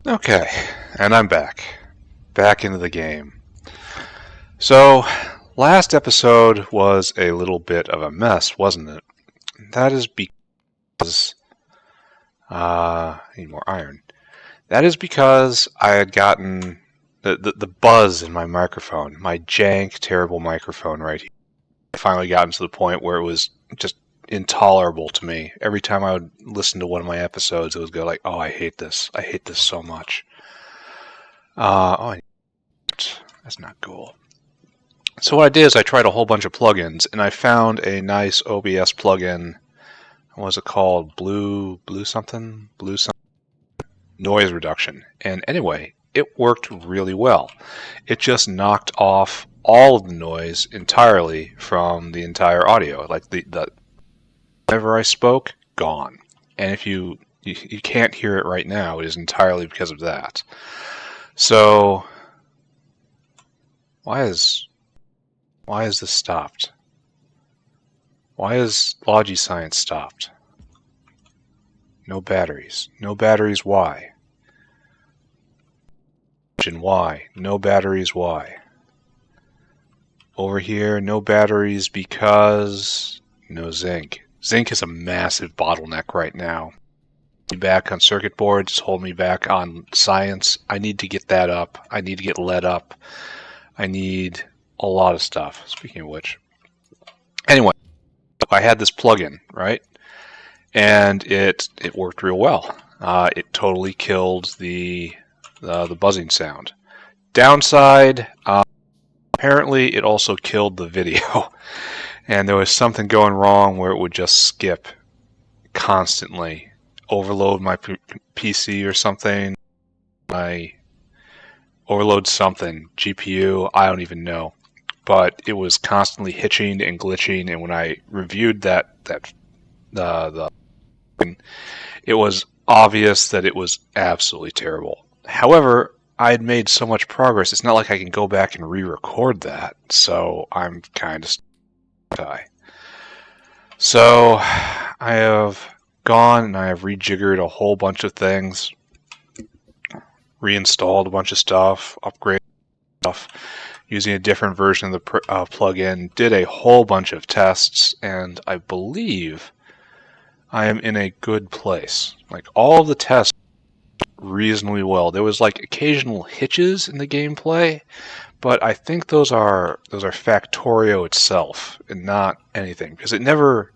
Okay, and I'm back. Back into the game. So, last episode was a little bit of a mess, wasn't it? That is because... I need more iron. That is because I had gotten the buzz in my microphone, my jank, terrible microphone right here. I finally gotten to the point where it was just intolerable to me. Every time I would listen to one of my episodes, it would go like, oh, I hate this. I hate this so much. That's not cool. So what I did is I tried a whole bunch of plugins, and I found a nice OBS plugin. What was it called? Blue something? Noise reduction. And anyway, it worked really well. It just knocked off all of the noise entirely from the entire audio. Like the whenever I spoke, gone. And if you can't hear it right now, it is entirely because of that. So why is this stopped? Why is Logi Science stopped? No batteries. No batteries, why? Why? No batteries, why? Over here, no batteries because no zinc. Zinc is a massive bottleneck right now. Back on circuit boards, hold me back on science. I need to get that up. I need to get lead up. I need a lot of stuff, speaking of which. Anyway, I had this plugin, right? And it worked real well. It totally killed the buzzing sound. Downside, apparently it also killed the video. And there was something going wrong where it would just skip constantly. Overload my PC or something. I overload something. GPU, I don't even know. But it was constantly hitching and glitching, and when I reviewed the it was obvious that it was absolutely terrible. However, I had made so much progress, it's not like I can go back and re-record that, so I'm kind of die. So I have gone and I have rejiggered a whole bunch of things, reinstalled a bunch of stuff, upgraded stuff, using a different version of the plugin, did a whole bunch of tests, and I believe I am in a good place. Like, all of the tests reasonably well. There was like occasional hitches in the gameplay, but I think those are Factorio itself and not anything, because it never...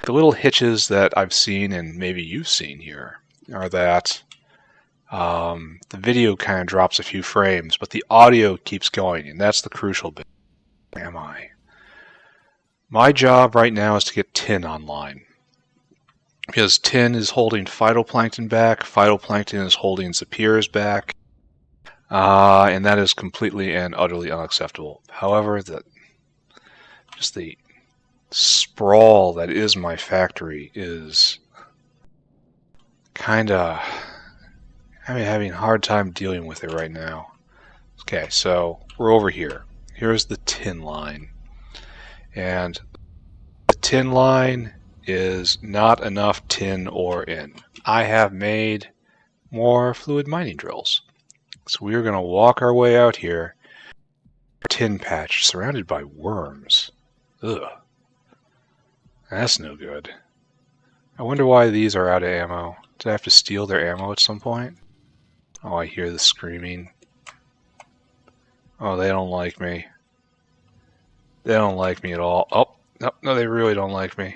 The little hitches that I've seen, and maybe you've seen here, are that the video kind of drops a few frames, but the audio keeps going, and that's the crucial bit. Where am I? My job right now is to get Tin online. Because Tin is holding phytoplankton back, phytoplankton is holding Zapirs back, and that is completely and utterly unacceptable. However, just the sprawl that is my factory is kind of... I'm having a hard time dealing with it right now. Okay, so we're over here. Here's the tin line. And the tin line is not enough tin ore in. I have made more fluid mining drills. So we're going to walk our way out here. Tin patch surrounded by worms. Ugh. That's no good. I wonder why these are out of ammo. Did I have to steal their ammo at some point? Oh, I hear the screaming. Oh, they don't like me. They don't like me at all. Oh, no, they really don't like me.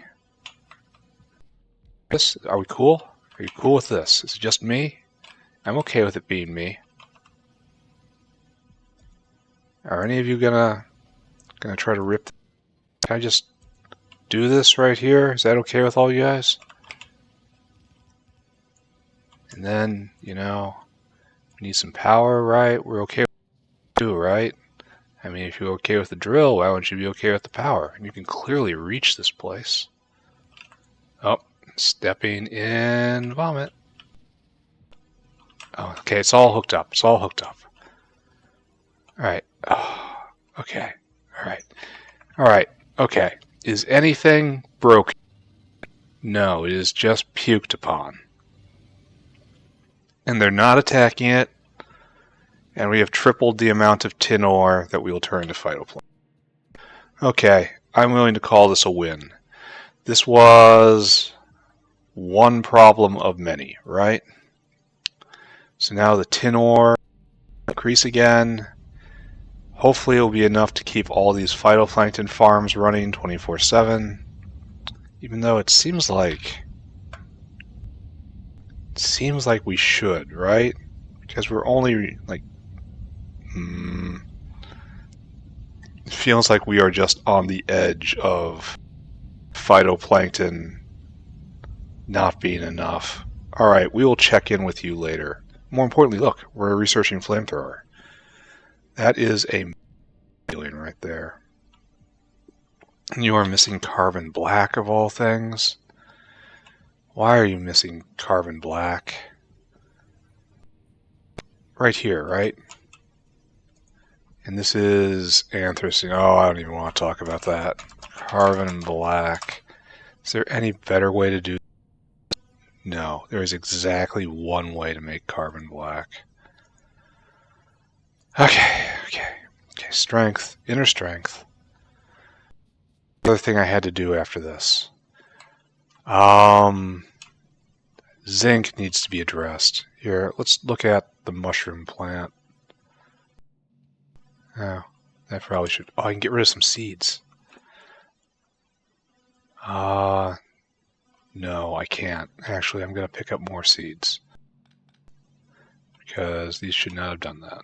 Are we cool? Are you cool with this? Is it just me? I'm okay with it being me. Are any of you gonna try to rip? Can I just do this right here? Is that okay with all you guys? And then, you know, we need some power, right? We're okay with it too, right? I mean, if you're okay with the drill, why wouldn't you be okay with the power? And you can clearly reach this place. Oh, stepping in vomit. Oh, okay, it's all hooked up. It's all hooked up. Alright. Oh, okay. Alright. Alright. Okay. Is anything broken? No, it is just puked upon. and they're not attacking it, and we have tripled the amount of tin ore that we will turn into phytoplankton. Okay, I'm willing to call this a win. This was one problem of many, right? So now the tin ore increase again. Hopefully it will be enough to keep all these phytoplankton farms running 24/7. Even though it seems like we should, right? Because we're only like it feels like we are just on the edge of phytoplankton not being enough. Alright, we will check in with you later. More importantly, look, we're researching Flamethrower. That is a feeling right there. You are missing carbon black of all things. Why are you missing carbon black? Right here, right? And this is anthracene. Oh, I don't even want to talk about that. Carbon black. Is there any better way to do this? No, there is exactly one way to make carbon black. Okay, strength, inner strength. Another thing I had to do after this. Zinc needs to be addressed. Here, let's look at the mushroom plant. Oh, I probably should. Oh, I can get rid of some seeds. No, I can't. Actually, I'm going to pick up more seeds. Because these should not have done that.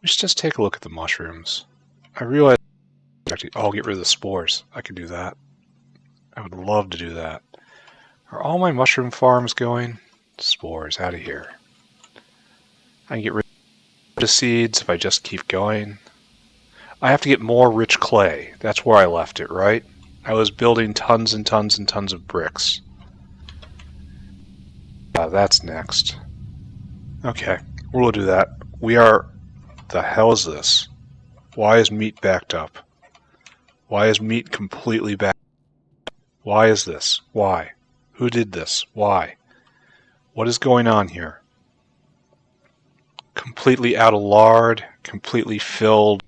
Let's just take a look at the mushrooms. I realize actually, I'll get rid of the spores. I could do that. I would love to do that. Are all my mushroom farms going? Spores, out of here. I can get rid of seeds if I just keep going. I have to get more rich clay. That's where I left it, right? I was building tons and tons and tons of bricks. That's next. Okay, we'll do that. We are... The hell is this? Why is meat backed up? Why is meat completely backed up? Why is this? Why? Who did this? Why? What is going on here? Completely out of lard, completely filled.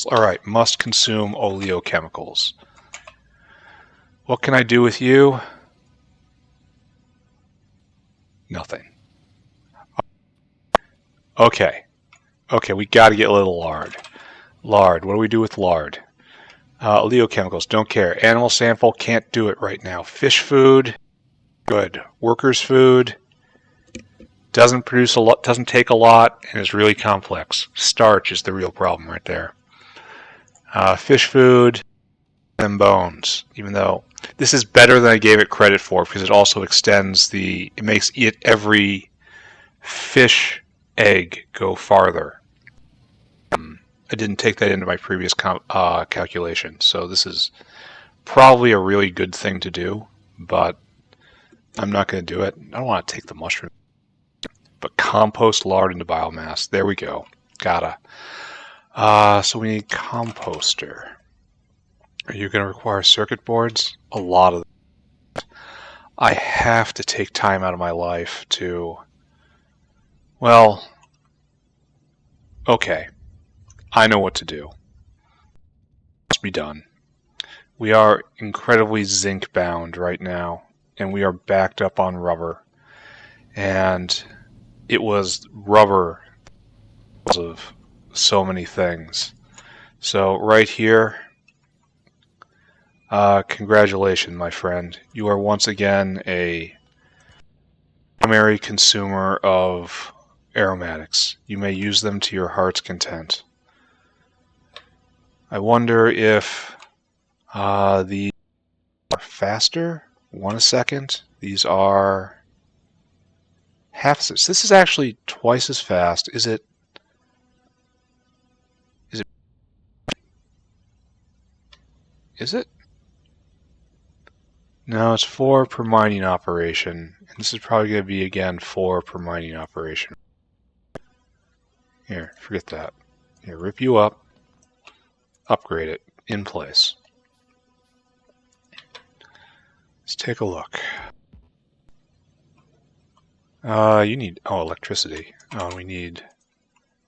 Alright, must consume oleochemicals. What can I do with you? Nothing. Okay, we gotta get a little lard. Lard, what do we do with lard? Oleochemicals, don't care. Animal sample, can't do it right now. Fish food, good. Workers' food, doesn't produce a lot, doesn't take a lot, and is really complex. Starch is the real problem right there. Fish food, and bones. Even though this is better than I gave it credit for, because it also extends the, it makes it every fish egg go farther. I didn't take that into my previous calculation, so this is probably a really good thing to do, but I'm not going to do it. I don't want to take the mushroom. But compost lard into biomass. There we go. Gotta. So we need composter. Are you going to require circuit boards? A lot of them. I have to take time out of my life to... Well, okay. I know what to do. It must be done. We are incredibly zinc bound right now, and we are backed up on rubber. And it was rubber because of so many things. So right here, congratulations, my friend. You are once again a primary consumer of aromatics. You may use them to your heart's content. I wonder if these are faster. 1 second. These are half. This is actually twice as fast. Is it? Is it? No, it's 4 per mining operation. And this is probably going to be, again, 4 per mining operation. Here, forget that. Here, rip you up. Upgrade it. In place. Let's take a look. You need, electricity. Oh, we need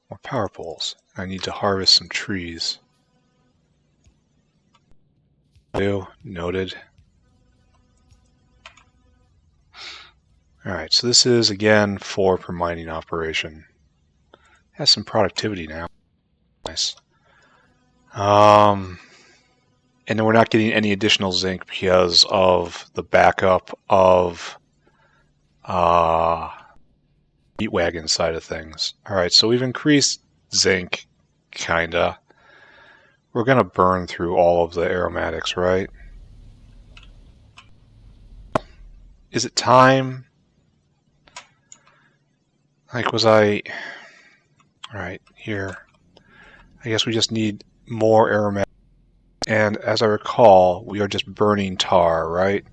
more power poles. I need to harvest some trees. Noted. Alright, so this is, again, 4 per mining operation. Has some productivity now. Nice. And then we're not getting any additional zinc because of the backup of meat wagon side of things. Alright, so we've increased zinc, kinda. We're gonna burn through all of the aromatics, right? Is it time? Like, was I... Alright, here. I guess we just need more aromatics. And as I recall, we are just burning tar, right?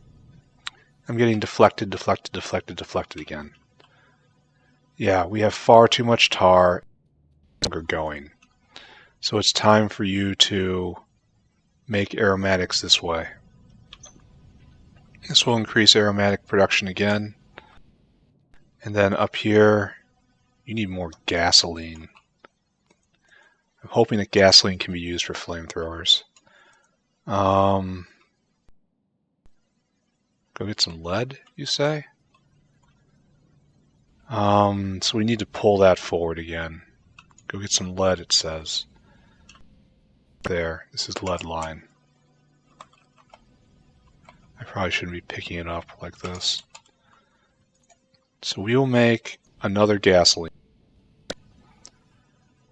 I'm getting deflected again. Yeah, we have far too much tar. We're going. So it's time for you to make aromatics this way. This will increase aromatic production again. And then up here, you need more gasoline. I'm hoping that gasoline can be used for flamethrowers. Go get some lead, you say? So we need to pull that forward again. Go get some lead, it says. There, this is lead line. I probably shouldn't be picking it up like this. So we will make another gasoline.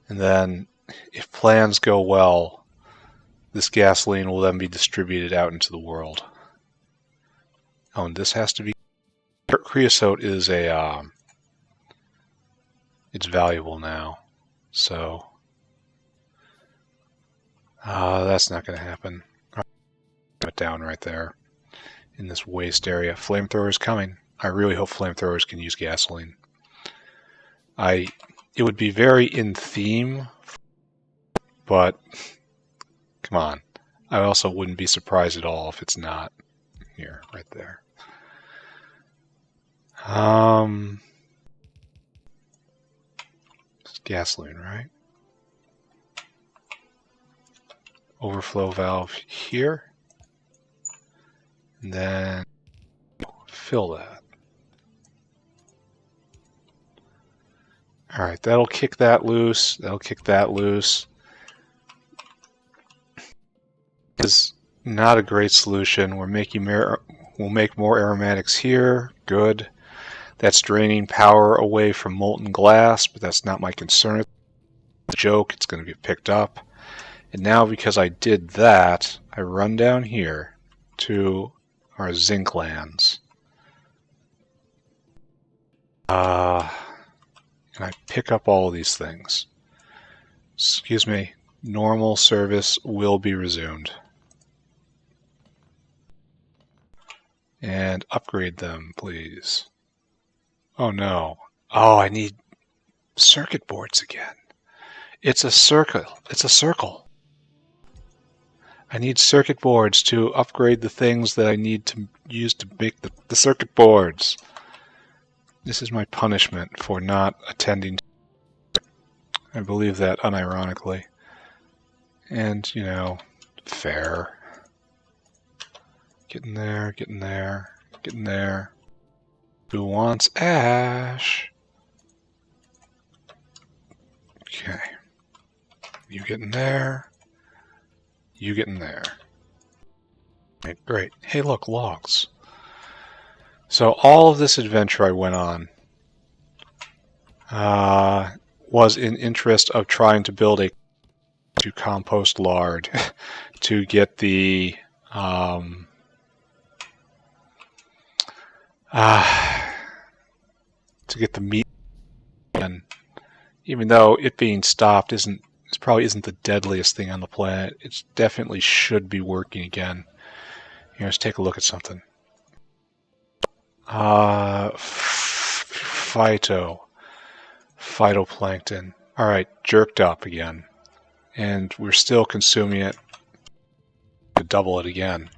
And then, if plans go well, this gasoline will then be distributed out into the world. Oh, and this has to be... Creosote is a... it's valuable now. So... that's not going to happen. Put it down right there. In this waste area. Flamethrowers coming. I really hope flamethrowers can use gasoline. It would be very in theme, but come on. I also wouldn't be surprised at all if it's not. Here, right there. It's gasoline, right? Overflow valve here. And then fill that. Alright, that'll kick that loose. That'll kick that loose. Is not a great solution. We'll make more aromatics here. Good. That's draining power away from molten glass, but that's not my concern. It's a joke. It's going to get picked up. And now because I did that, I run down here to our zinc lands. And I pick up all of these things. Excuse me. Normal service will be resumed. And upgrade them, please. Oh no. Oh, I need circuit boards again. It's a circle. It's a circle. I need circuit boards to upgrade the things that I need to use to make the circuit boards. This is my punishment for not attending. I believe that unironically. And, you know, fair. Getting there, getting there, getting there. Who wants ash? Okay. You getting there. You getting there. Okay, great. Hey, look, logs. So all of this adventure I went on was in interest of trying to build to compost lard to get the meat. And even though it being stopped probably isn't the deadliest thing on the planet, it definitely should be working again. Here, let's take a look at something. Phytoplankton. Alright, jerked up again. And we're still consuming it to double it again.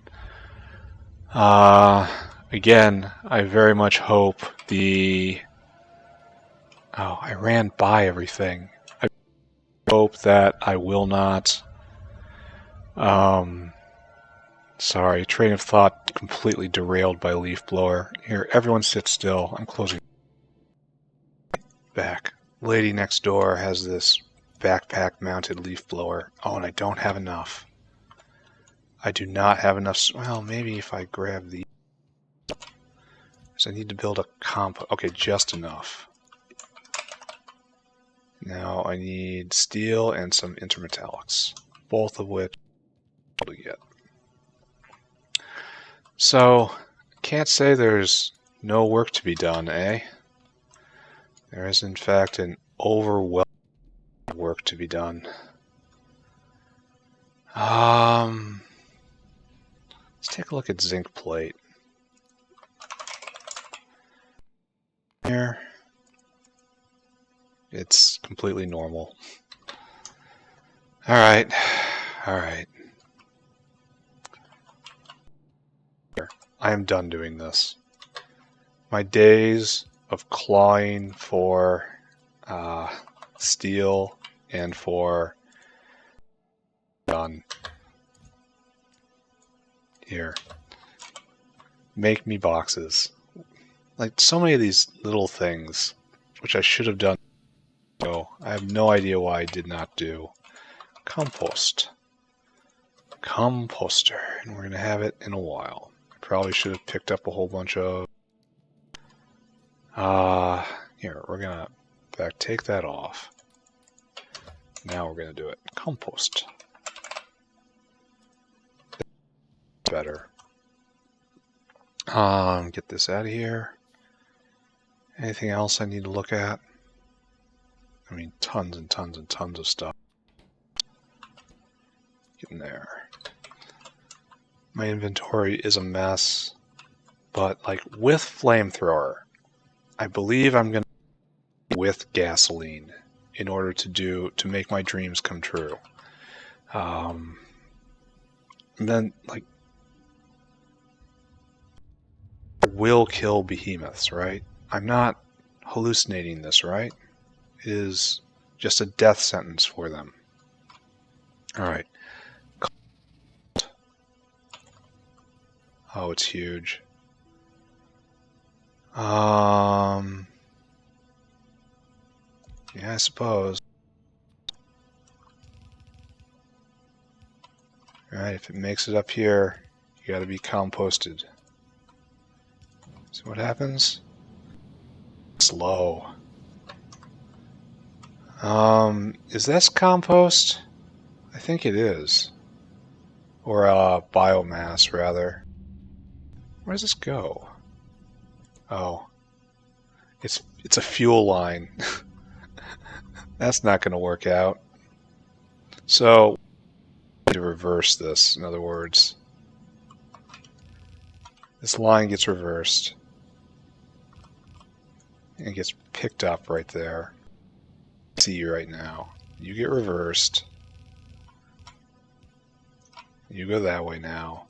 Again, I very much hope the... Oh, I ran by everything. I hope that I will not... Sorry, train of thought completely derailed by leaf blower. Here, everyone sit still. I'm closing back. Lady next door has this backpack-mounted leaf blower. Oh, and I don't have enough. I do not have enough... Well, maybe if I grab the... So I need to build a compost. Okay, just enough. Now I need steel and some intermetallics, both of which I'm able to get. So, can't say there's no work to be done, eh? There is, in fact, an overwhelming work to be done. Let's take a look at zinc plate. Here, it's completely normal. Alright, alright. I am done doing this. My days of clawing for steel and for done. Here. Make me boxes. Like, so many of these little things, which I should have done. So I have no idea why I did not do. Compost. Composter. And we're going to have it in a while. Probably should have picked up a whole bunch of... here, we're gonna, in fact, take that off. Now we're gonna do it. Compost. Better. Get this out of here. Anything else I need to look at? I mean, tons and tons and tons of stuff. Get in there. My inventory is a mess, but like with Flamethrower, I believe I'm gonna with gasoline in order to make my dreams come true. And then like I will kill behemoths, right? I'm not hallucinating this, right? It is just a death sentence for them. All right. Oh, it's huge. Yeah, I suppose. Alright, if it makes it up here, you gotta be composted. See what happens? It's low. Is this compost? I think it is. Or biomass, rather. Where does this go? Oh. It's a fuel line. That's not going to work out. So, to reverse this, in other words. This line gets reversed. And it gets picked up right there. See you right now. You get reversed. You go that way now.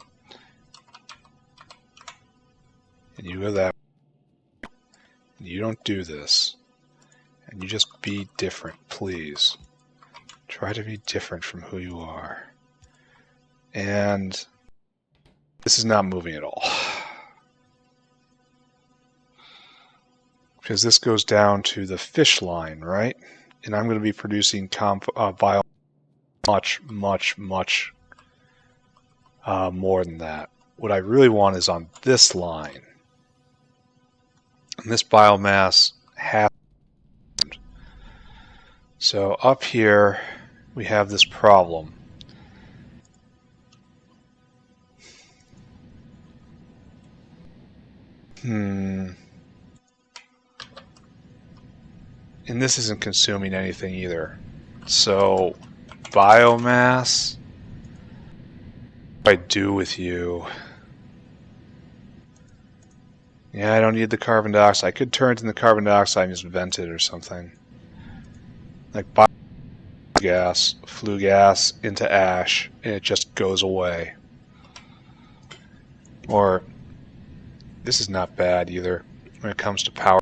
And you go that way. And you don't do this. And you just be different, please. Try to be different from who you are. And this is not moving at all. Because this goes down to the fish line, right? And I'm going to be producing bio much more than that. What I really want is on this line. And this biomass has... So up here, we have this problem. And this isn't consuming anything either. So, biomass, what do I do with you? Yeah, I don't need the carbon dioxide. I could turn it into carbon dioxide and just vent it or something. Like flue gas into ash, and it just goes away. Or This is not bad either when it comes to power.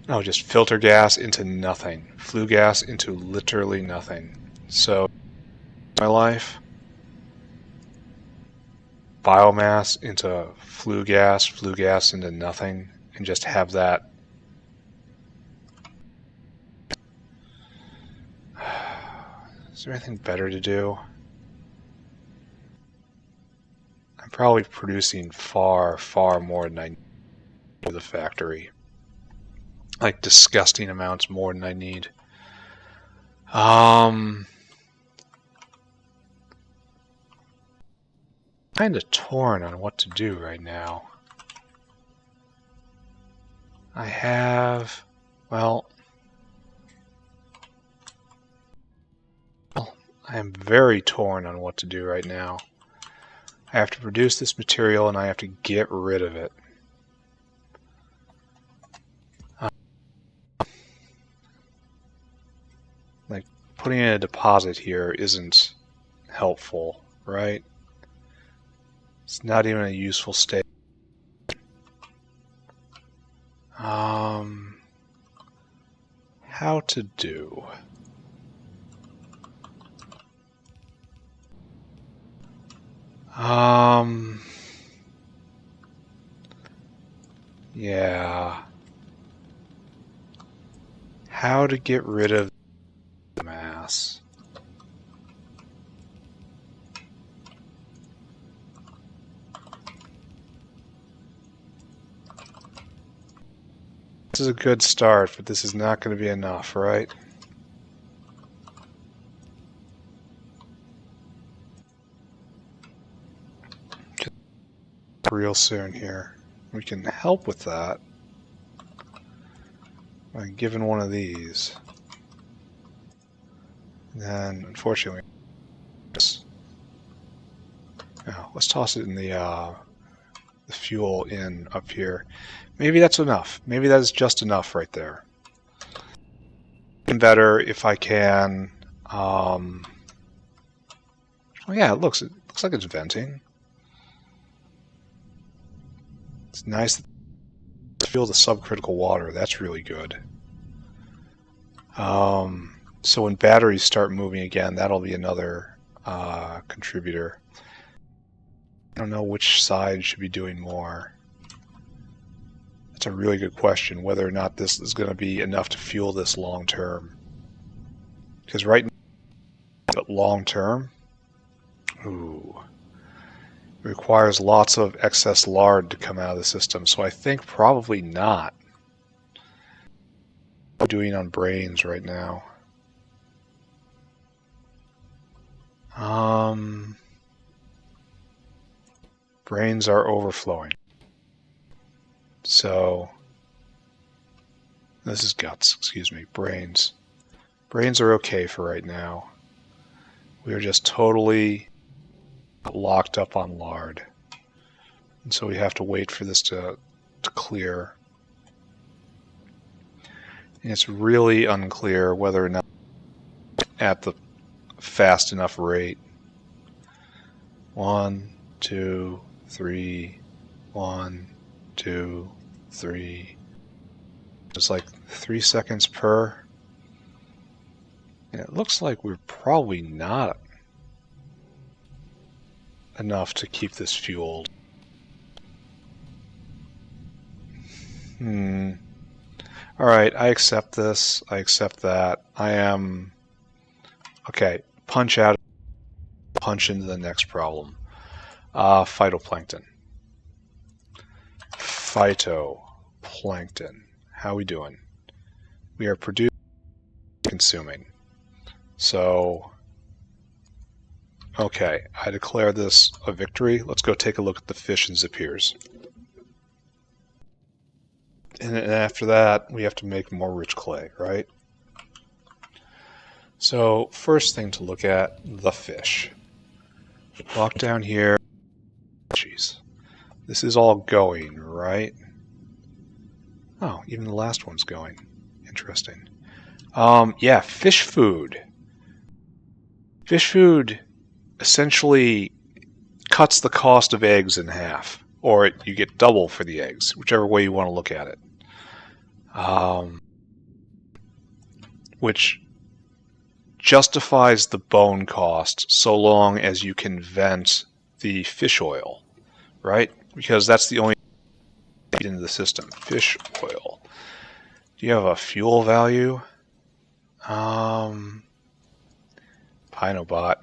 Oh, just filter gas into nothing. Flue gas into literally nothing. So, my life, biomass into flue gas into nothing, and just have that. Is there anything better to do? I'm probably producing far, far more than I need for the factory. Like disgusting amounts more than I need. Kind of torn on what to do right now. I have, well, I am very torn on what to do right now. I have to produce this material and I have to get rid of it. Like putting in a deposit here isn't helpful, right? It's not even a useful state. How to do? Yeah. How to get rid of the mass? This is a good start, but this is not going to be enough, right? Real soon here. We can help with that by giving one of these. And then, unfortunately, let's toss it in the fuel in up here. Maybe that's enough. Maybe that is just enough right there. Even better if I can. Oh yeah, it looks like it's venting. It's nice to feel the subcritical water. That's really good. So when batteries start moving again, that'll be another contributor. I don't know which side should be doing more. That's a really good question, whether or not this is going to be enough to fuel this long term. Because right now, but long term, ooh, it requires lots of excess lard to come out of the system. So I think probably not. What we're doing on brains right now. Brains are overflowing. So, this is guts, excuse me, brains. Brains are okay for right now. We are just totally locked up on lard. And so we have to wait for this to clear. And it's really unclear whether or not at the fast enough rate. 1, 2, 3, 1, 2, 3. It's like 3 seconds per. And it looks like we're probably not enough to keep this fueled. Alright, I accept this. I accept that. I am... Okay, punch out. Punch into the next problem. Phytoplankton. Phytoplankton. How are we doing? We are producing, consuming. So, okay, I declare this a victory. Let's go take a look at the fish and zippiers. And then after that, we have to make more rich clay, right? So, first thing to look at, the fish. Walk down here. Jeez. This is all going, right? Oh, even the last one's going. Interesting. Yeah, fish food. Fish food essentially cuts the cost of eggs in half, or you get double for the eggs, whichever way you want to look at it. Which justifies the bone cost so long as you can vent the fish oil, right? Because that's the only thing into the system. Fish oil. Do you have a fuel value? Pyanodon,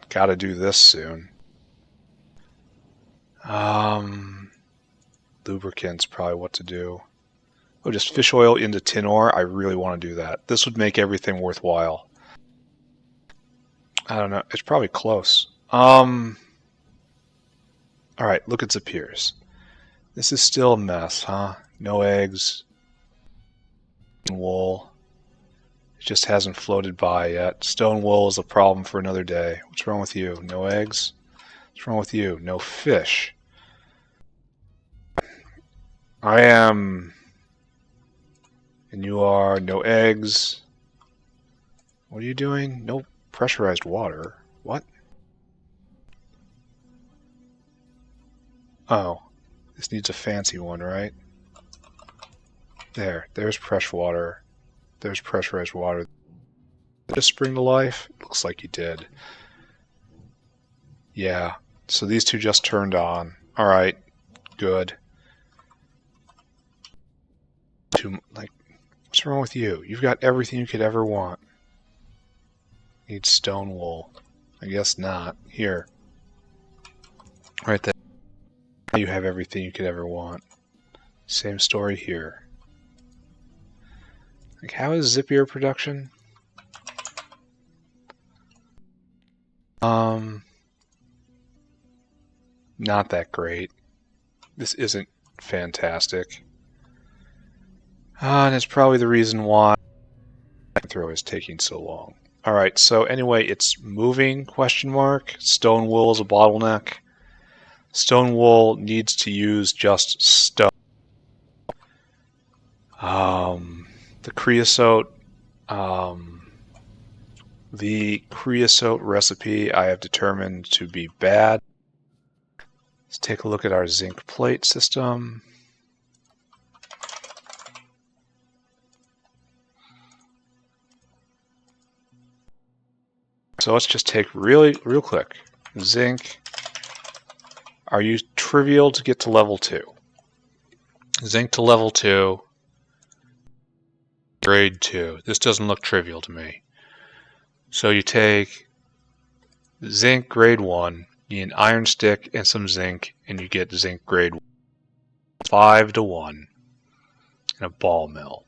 gotta do this soon. Lubricants, probably what to do. Oh, just fish oil into tin ore. I really want to do that. This would make everything worthwhile. I don't know. It's probably close. Alright, look at Zapiers. This is still a mess, huh? No eggs. Wool. It just hasn't floated by yet. Stone wool is a problem for another day. What's wrong with you? No eggs? What's wrong with you? No fish. I am... And you are no eggs. What are you doing? No pressurized water. What? Oh. This needs a fancy one, right? There's fresh water. There's pressurized water. Did it spring to life? Looks like you did. Yeah. So these two just turned on. Alright. Good. What's wrong with you? You've got everything you could ever want. Need stone wool. I guess not. Here. Right there. You have everything you could ever want. Same story here. Like, how is Zapier production? Not that great. This isn't fantastic. And it's probably the reason why Flamethrowers is taking so long. Alright, so anyway, it's moving, question mark. Stone wool is a bottleneck. Stone wool needs to use just stone. The creosote recipe I have determined to be bad. Let's take a look at our zinc plate system. So let's just take real quick. Zinc. Are you trivial to get to level 2? Zinc to level 2. Grade 2. This doesn't look trivial to me. So you take zinc grade 1, you need an iron stick and some zinc, and you get zinc grade 1. 5 to 1 in a ball mill.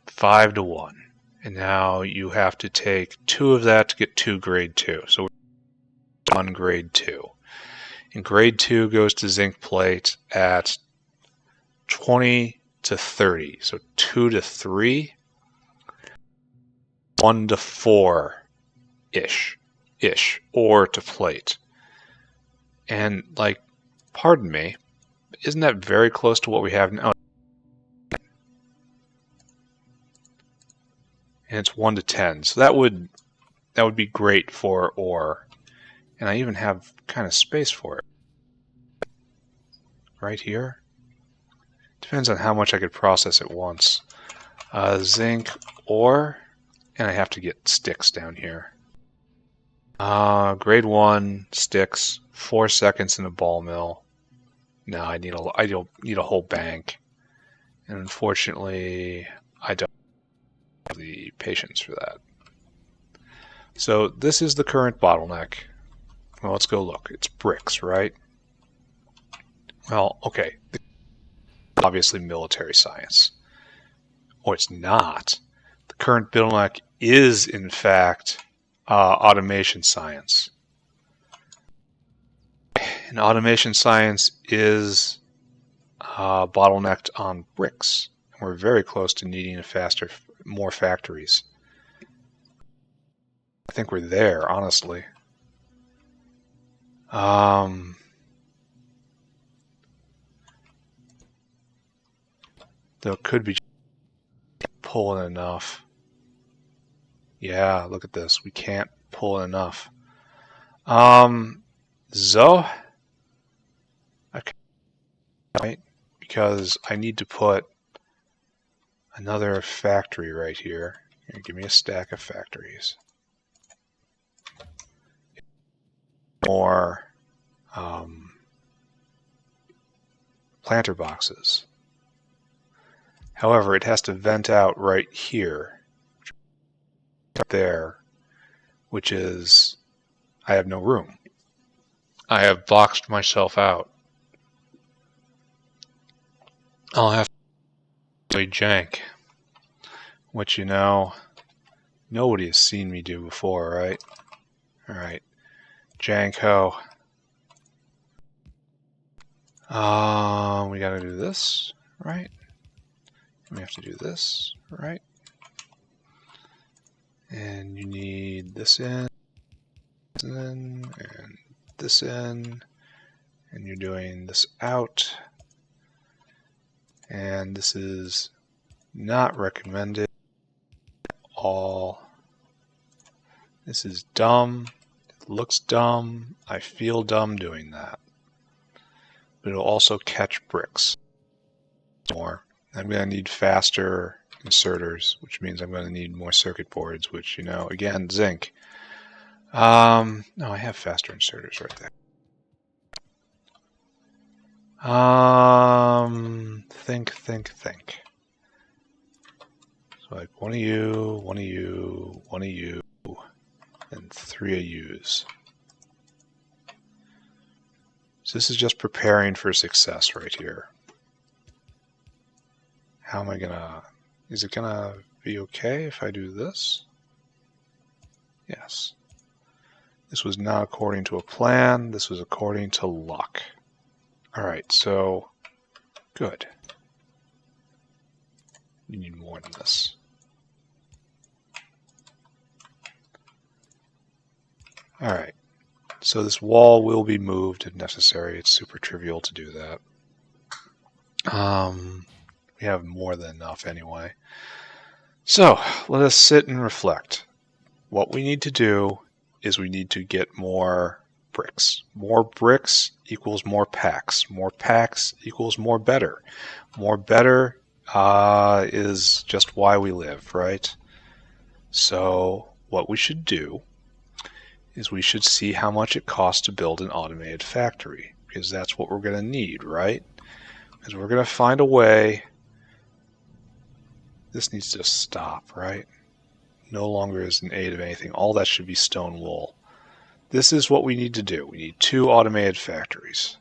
5 to 1. And now you have to take 2 of that to get 2 grade 2. So 1 grade 2. And grade 2 goes to zinc plate at 20 to 30. So 2 to 3. 1 to 4-ish. Ore to plate. And, like, pardon me, isn't that very close to what we have now? And it's 1 to 10. So that would be great for ore. And I even have kind of space for it. Right here. Depends on how much I could process at once. Zinc ore. And I have to get sticks down here. Grade 1 sticks. 4 seconds in a ball mill. No, I need a whole bank. And unfortunately, I don't have the patience for that. So this is the current bottleneck. Well, let's go look. It's bricks, right? Well, okay. Obviously military science. Or it's not. The current bottleneck is, in fact, automation science. And automation science is bottlenecked on bricks. We're very close to needing more factories. I think we're there, honestly. There could be pulling enough. Yeah, look at this. We can't pull enough. So, okay, right, because I need to put another factory right here. Give me a stack of factories. More planter boxes. However, it has to vent out right here, there, which is, I have no room. I have boxed myself out. I'll have to play jank, which, you know, nobody has seen me do before, right? Alright, Janko. We gotta do this, right? We have to do this, right? And you need this in, and this in, and you're doing this out. And this is not recommended at all. This is dumb. It looks dumb. I feel dumb doing that. But it'll also catch bricks more. I'm going to need faster inserters, which means I'm going to need more circuit boards, which, you know, again, zinc. No, I have faster inserters right there. Think. So like one of you, one of you, one of you, and 3 of yous. So this is just preparing for success right here. How am I gonna, is it gonna be okay if I do this? Yes. This was not according to a plan, this was according to luck. Alright, so, good. You need more than this. Alright, so this wall will be moved if necessary. It's super trivial to do that. We have more than enough anyway. So, let us sit and reflect. What we need to do is we need to get more bricks. More bricks equals more packs. More packs equals more better. More better is just why we live, right? So what we should do is we should see how much it costs to build an automated factory, because that's what we're going to need, right? Because we're going to find a way. This needs to stop, right? No longer is an aid of anything. All that should be stone wool. This is what we need to do. We need 2 automated factories.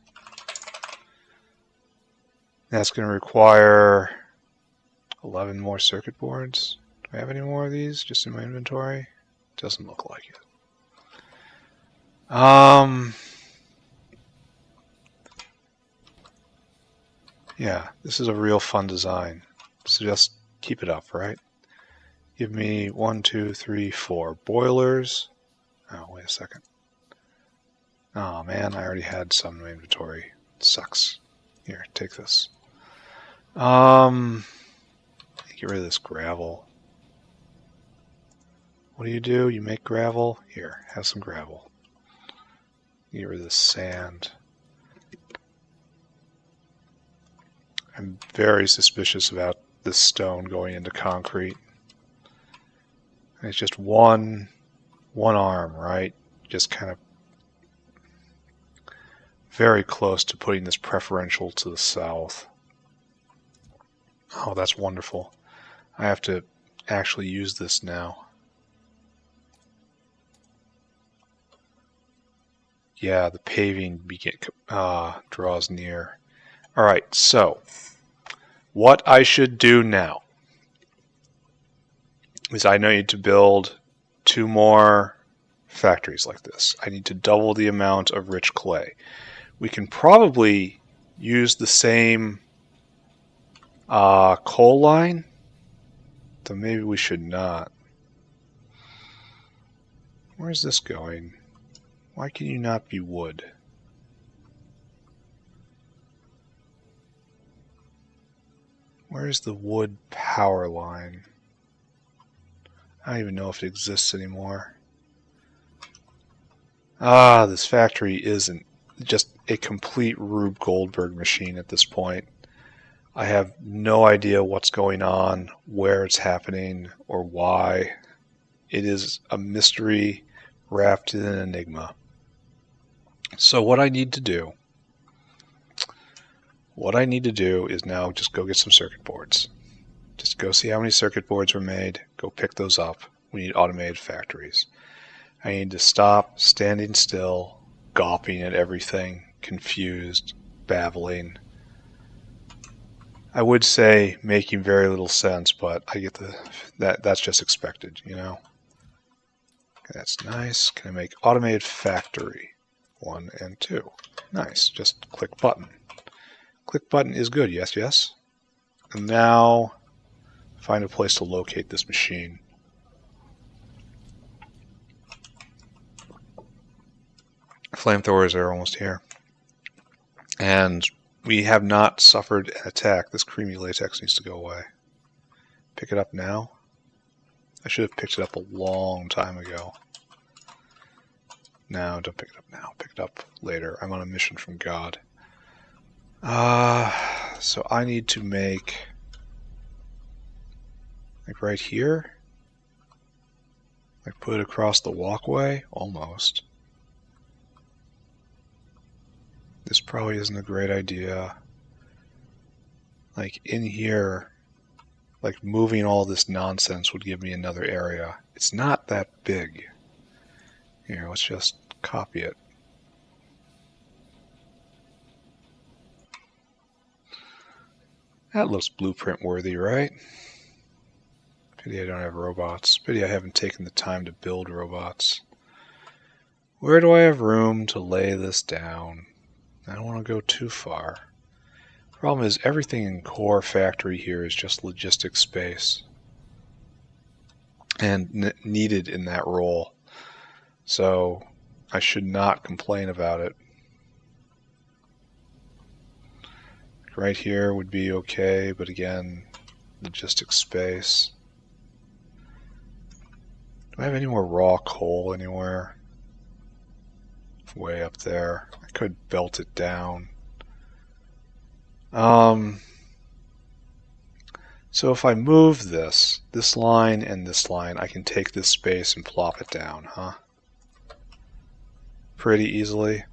That's going to require 11 more circuit boards. Do I have any more of these just in my inventory? Doesn't look like it. Yeah, this is a real fun design. So just keep it up, right? Give me 1, 2, 3, 4 boilers. Oh, wait a second. Oh man, I already had some in my inventory. It sucks. Here, take this. Get rid of this gravel. What do? You make gravel? Here, have some gravel. Get rid of this sand. I'm very suspicious about this stone going into concrete. And it's just one arm, right? Just kind of very close to putting this preferential to the south. Oh, that's wonderful. I have to actually use this now. Yeah, the paving draws near. Alright, so what I should do now is I need to build 2 more factories like this. I need to double the amount of rich clay. We can probably use the same coal line, though maybe we should not. Where's this going? Why can you not be wood? Where's the wood power line? I don't even know if it exists anymore. This factory isn't just a complete Rube Goldberg machine at this point. I have no idea what's going on, where it's happening, or why. It is a mystery wrapped in an enigma. So what I need to do is now just go get some circuit boards. Just go see how many circuit boards were made, go pick those up. We need automated factories. I need to stop standing still, gawping at everything, confused, babbling. I would say making very little sense, but I get that's just expected, you know. Okay, that's nice. Can I make automated factory 1 and 2? Nice. Just click button. Click button is good. Yes, yes. And now find a place to locate this machine. Flamethrowers are almost here. And we have not suffered an attack. This creamy latex needs to go away. Pick it up now. I should have picked it up a long time ago. No, don't pick it up now. Pick it up later. I'm on a mission from God. So I need to make, like right here, like put it across the walkway, almost. This probably isn't a great idea. Like in here, like moving all this nonsense would give me another area. It's not that big. Here, let's just copy it. That looks blueprint worthy, right? Pity I don't have robots. Pity I haven't taken the time to build robots. Where do I have room to lay this down? I don't want to go too far. Problem is, everything in core factory here is just logistic space. And needed in that role. So I should not complain about it. Right here would be okay, but again, logistic space. Do I have any more raw coal anywhere? Way up there. I could belt it down. So if I move this line and this line, I can take this space and plop it down, huh? Pretty easily.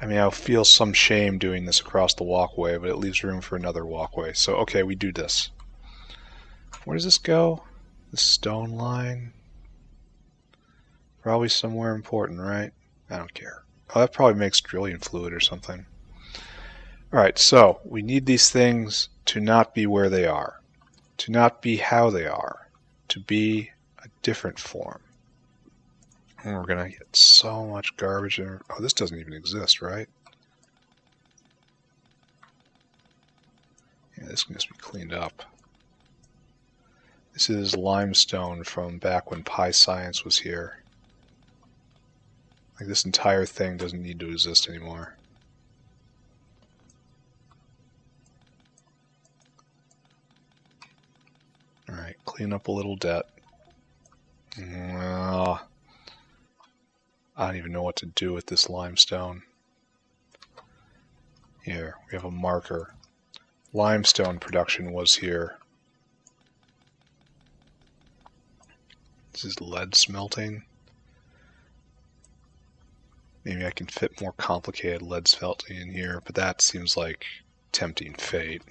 I mean, I'll feel some shame doing this across the walkway, but it leaves room for another walkway. So, okay, we do this. Where does this go? The stone line? Probably somewhere important, right? I don't care. Oh, that probably makes drilling fluid or something. Alright, so we need these things to not be where they are, to not be how they are, to be a different form. And we're going to get so much garbage in. Oh, this doesn't even exist, right? Yeah, this can just be cleaned up. This is limestone from back when Pi Science was here. Like, this entire thing doesn't need to exist anymore. Alright, clean up a little debt. Well, I don't even know what to do with this limestone. Here, we have a marker. Limestone production was here. This is lead smelting. Maybe I can fit more complicated lead smelting in here, but that seems like tempting fate.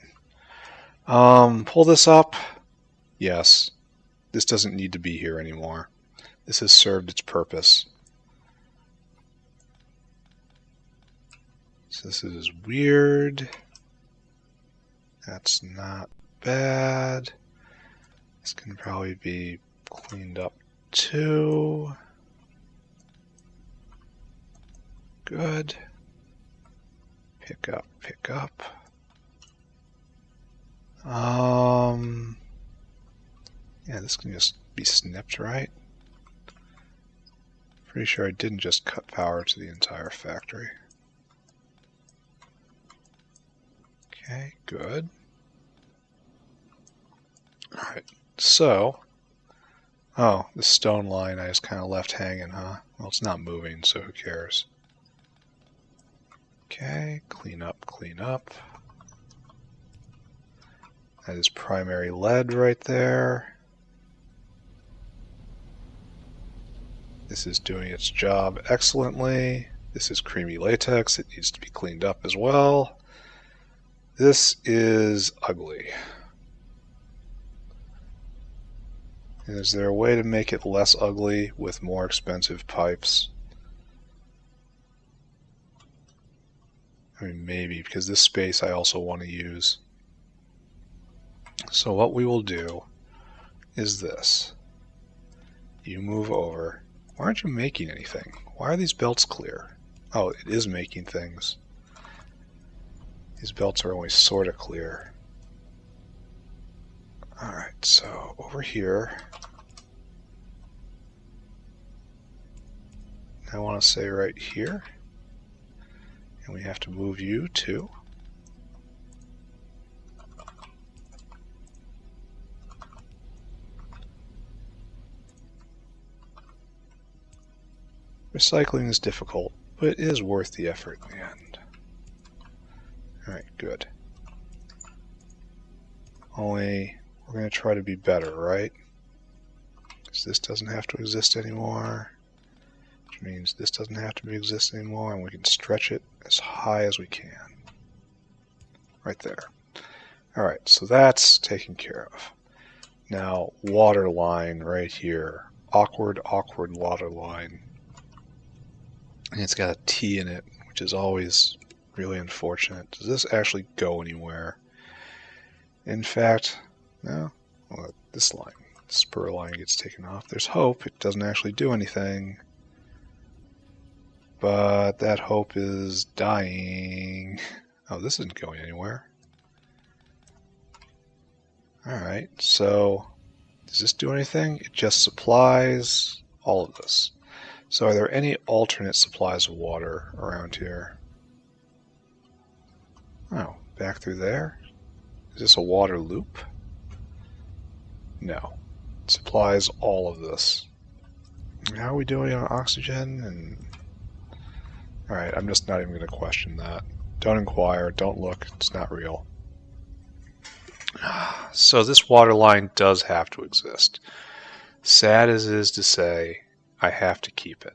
Pull this up. Yes, this doesn't need to be here anymore. This has served its purpose. So this is weird. That's not bad. This can probably be cleaned up too. Good. Pick up, pick up. Yeah, this can just be snipped, right? Pretty sure I didn't just cut power to the entire factory. Okay, good. Alright, so Oh, the stone line I just kind of left hanging, huh? Well, it's not moving, so who cares? Okay, clean up, clean up. That is primary lead right there. This is doing its job excellently. This is creamy latex. It needs to be cleaned up as well. This is ugly. And is there a way to make it less ugly with more expensive pipes? I mean, maybe, because this space I also want to use. So what we will do is this. You move over. Why aren't you making anything? Why are these belts clear? Oh, it is making things. These belts are only sort of clear. Alright, so over here, I want to say right here, and we have to move you too. Recycling is difficult, but it is worth the effort in the end. Alright, good. Only, we're going to try to be better, right? Because this doesn't have to exist anymore. Which means this doesn't have to exist anymore, and we can stretch it as high as we can. Right there. Alright, so that's taken care of. Now, water line right here. Awkward, awkward water line. And it's got a T in it, which is always really unfortunate. Does this actually go anywhere? In fact, no. Well, this line, spur line, gets taken off. There's hope. It doesn't actually do anything. But that hope is dying. Oh, this isn't going anywhere. Alright, so does this do anything? It just supplies all of this. So are there any alternate supplies of water around here? Oh, back through there? Is this a water loop? No. It supplies all of this. How are we doing on oxygen? And alright, I'm just not even going to question that. Don't inquire, don't look, it's not real. So this water line does have to exist. Sad as it is to say, I have to keep it.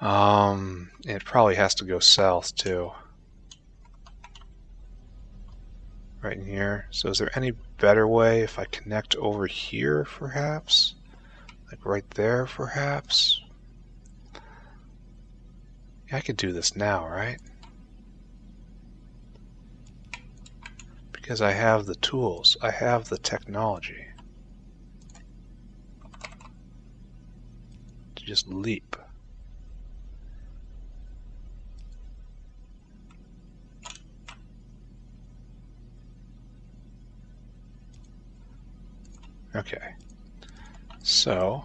It probably has to go south too. Right in here. So is there any better way if I connect over here perhaps? Like right there perhaps? Yeah, I could do this now, right? Because I have the tools. I have the technology. To just leap. Okay. So,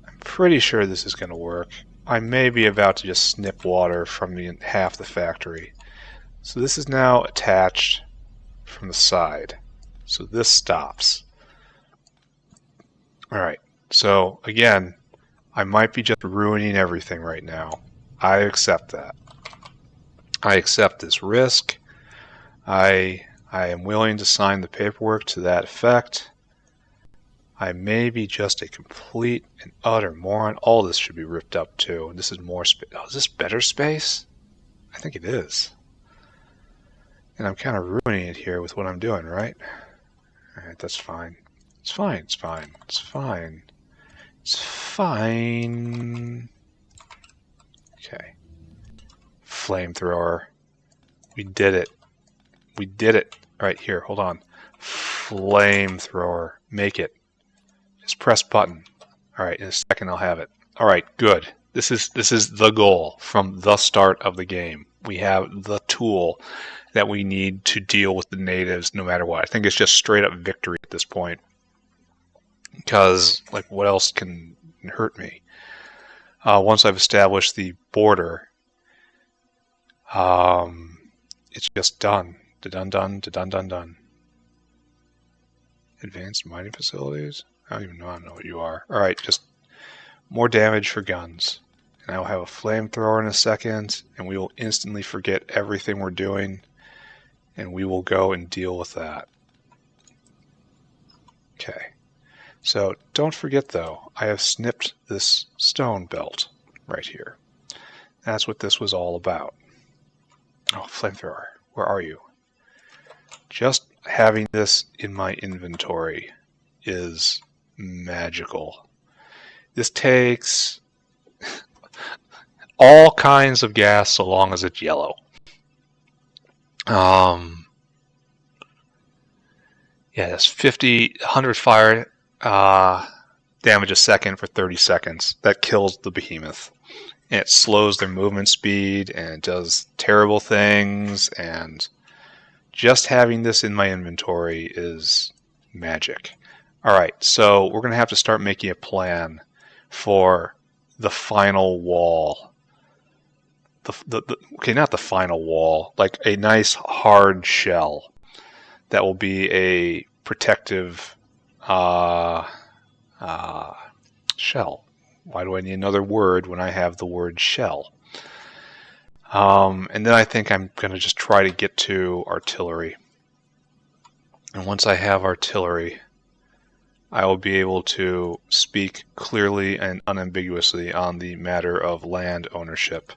I'm pretty sure this is going to work. I may be about to just snip water from half the factory. So this is now attached from the side. So this stops. Alright, so again, I might be just ruining everything right now. I accept that. I accept this risk. I am willing to sign the paperwork to that effect. I may be just a complete and utter moron. All this should be ripped up too. This is more space. Oh, is this better space? I think it is. And I'm kind of ruining it here with what I'm doing, right? Alright, that's fine. It's fine, it's fine, it's fine. It's fine. Okay. Flamethrower. We did it. We did it. Right here, hold on. Flamethrower. Make it. Just press button. Alright, in a second I'll have it. Alright, good. This is the goal from the start of the game. We have the tool that we need to deal with the natives no matter what. I think it's just straight up victory at this point. Because, like, what else can hurt me? Once I've established the border, it's just done. Done. Advanced mining facilities? I don't even know what you are. Alright, just more damage for guns. And I will have a flamethrower in a second, and we will instantly forget everything we're doing, and we will go and deal with that. Okay. So don't forget though, I have snipped this stone belt right here. That's what this was all about. Oh, flamethrower, where are you? Just having this in my inventory is magical. This takes all kinds of gas so long as it's yellow. Yeah, it's 100 fire damage a second for 30 seconds. That kills the behemoth. And it slows their movement speed, and it does terrible things, and just having this in my inventory is magic. Alright, so we're going to have to start making a plan for the final wall. Okay, not the final wall, like a nice hard shell that will be a protective shell. Why do I need another word when I have the word shell? And then I think I'm going to just try to get to artillery. And once I have artillery, I will be able to speak clearly and unambiguously on the matter of land ownership.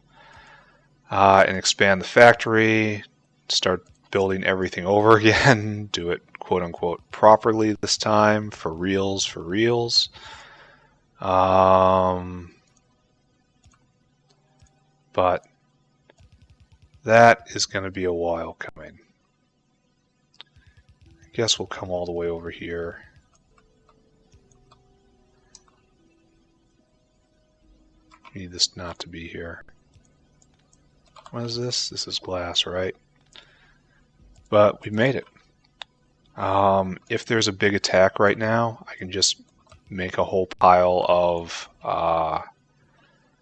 And expand the factory, start building everything over again, do it quote-unquote properly this time, for reals, for reals. But that is going to be a while coming. I guess we'll come all the way over here. Need this not to be here. What is this? This is glass, right? But we made it. If there's a big attack right now, I can just make a whole pile of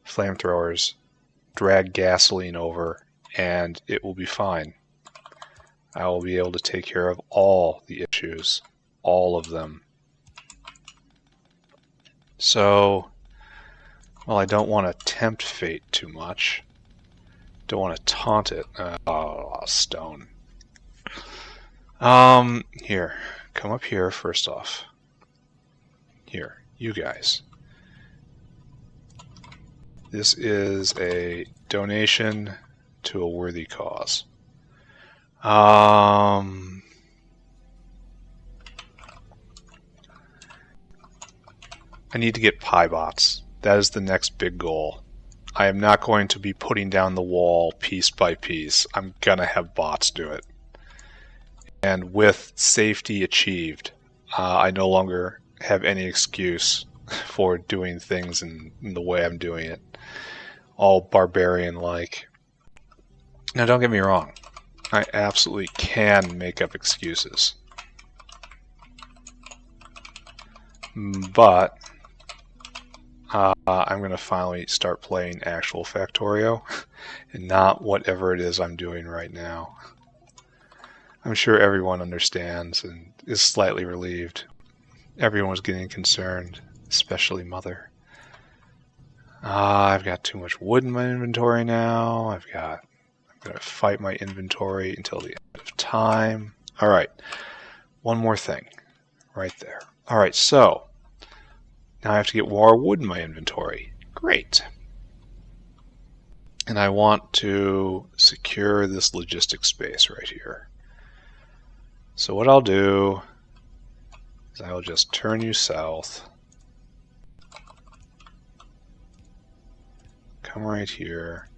flamethrowers, drag gasoline over, and it will be fine. I will be able to take care of all the issues, all of them. So, well, I don't want to tempt fate too much. Don't want to taunt it. Oh, stone. Here. Come up here first off. Here, you guys. This is a donation to a worthy cause. I need to get pie bots. That is the next big goal. I am not going to be putting down the wall piece by piece. I'm gonna have bots do it. And with safety achieved, I no longer have any excuse for doing things in the way I'm doing it. All barbarian-like. Now, don't get me wrong. I absolutely can make up excuses. But I'm going to finally start playing actual Factorio and not whatever it is I'm doing right now. I'm sure everyone understands and is slightly relieved. Everyone was getting concerned, especially Mother. I've got too much wood in my inventory now. I'm going to fight my inventory until the end of time. Alright, one more thing right there. Alright, so now I have to get more wood in my inventory. Great. And I want to secure this logistics space right here. So what I'll do is I'll just turn you south. Come right here.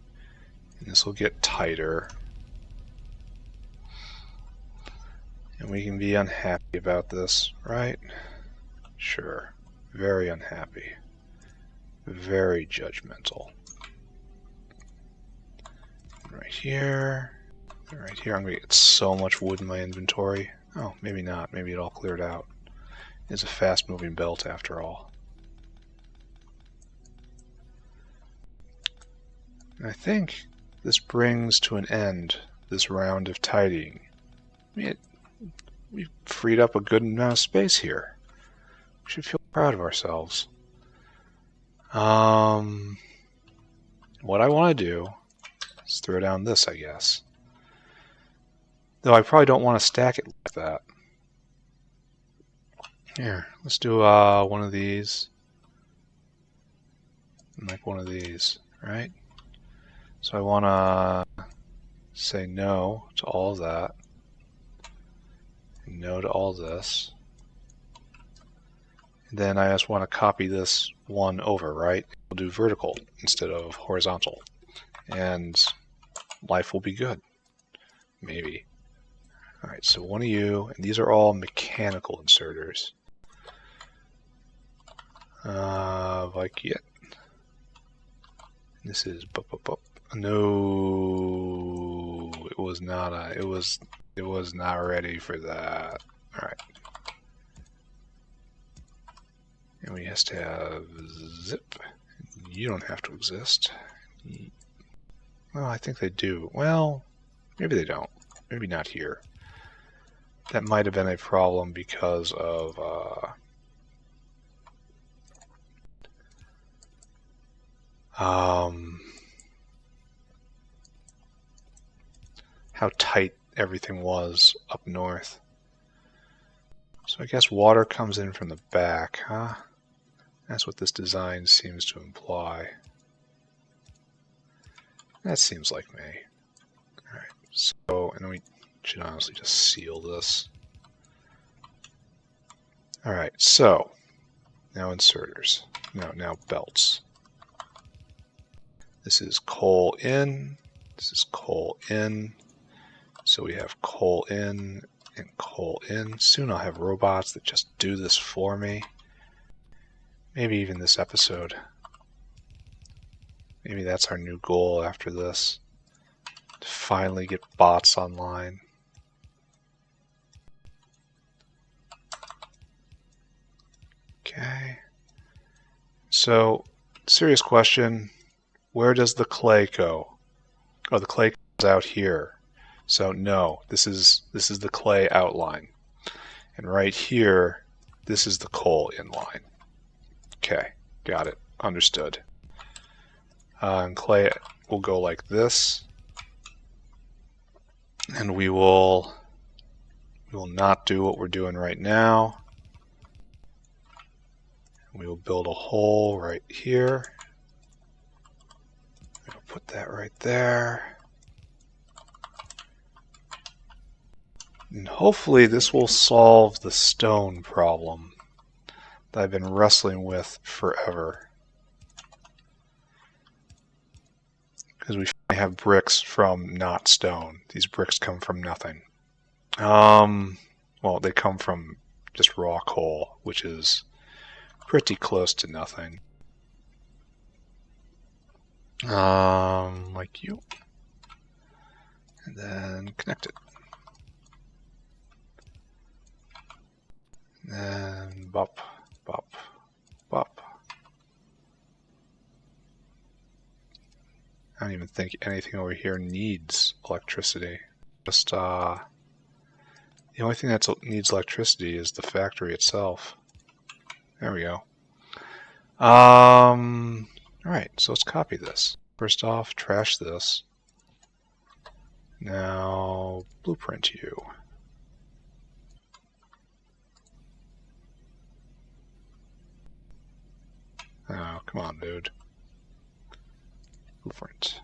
And this will get tighter. And we can be unhappy about this, right? Sure. Very unhappy. Very judgmental. Right here. Right here. I'm going to get so much wood in my inventory. Oh, maybe not. Maybe it all cleared out. It's a fast-moving belt after all. And I think this brings to an end this round of tidying. I mean, we've freed up a good amount of space here. We should feel proud of ourselves. What I want to do is throw down this, I guess. Though I probably don't want to stack it like that. Here, let's do one of these. And like one of these, right? So I want to say no to all of that. And no to all this. And then I just want to copy this one over, right? We'll do vertical instead of horizontal. And life will be good. Maybe. Alright, so one of you, and these are all mechanical inserters. Like yet. This is no, it was not it was not ready for that. Alright. And we has to have zip. You don't have to exist. Well, I think they do. Well, maybe they don't. Maybe not here. That might have been a problem because of how tight everything was up north. So I guess water comes in from the back, huh? That's what this design seems to imply. That seems like me. Alright, so, and we should honestly just seal this. Alright, so, now inserters. Now belts. This is coal in, this is coal in. So we have coal in and coal in. Soon I'll have robots that just do this for me. Maybe even this episode. Maybe that's our new goal after this. To finally get bots online. Okay. So, serious question. Where does the clay go? Oh, the clay goes out here. So no, this is the clay outline. And right here, this is the coal inline. Okay, got it. Understood. And clay will go like this. And we will not do what we're doing right now. We will build a hole right here. We'll put that right there. And hopefully this will solve the stone problem that I've been wrestling with forever. Because we finally have bricks from not stone. These bricks come from nothing. Well, they come from just raw coal, which is pretty close to nothing. Like you. And then connect it. And bop, bop, bop. I don't even think anything over here needs electricity. Just, the only thing that needs electricity is the factory itself. There we go. Alright, so let's copy this. First off, trash this. Now, blueprint you. Oh, come on, dude. Blueprint.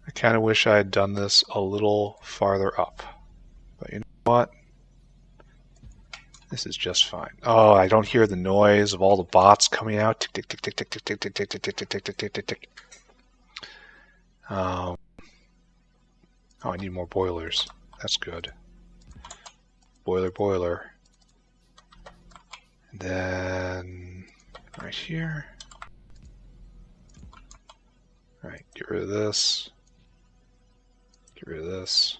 I kind of wish I had done this a little farther up. But you know what? This is just fine. Oh, I don't hear the noise of all the bots coming out. Tick, tick, tick, tick, tick, tick, tick, tick, tick, tick, tick, tick, tick, tick, tick, tick. Oh, I need more boilers. That's good. Boiler, boiler. And then right here. Alright, get rid of this. Get rid of this.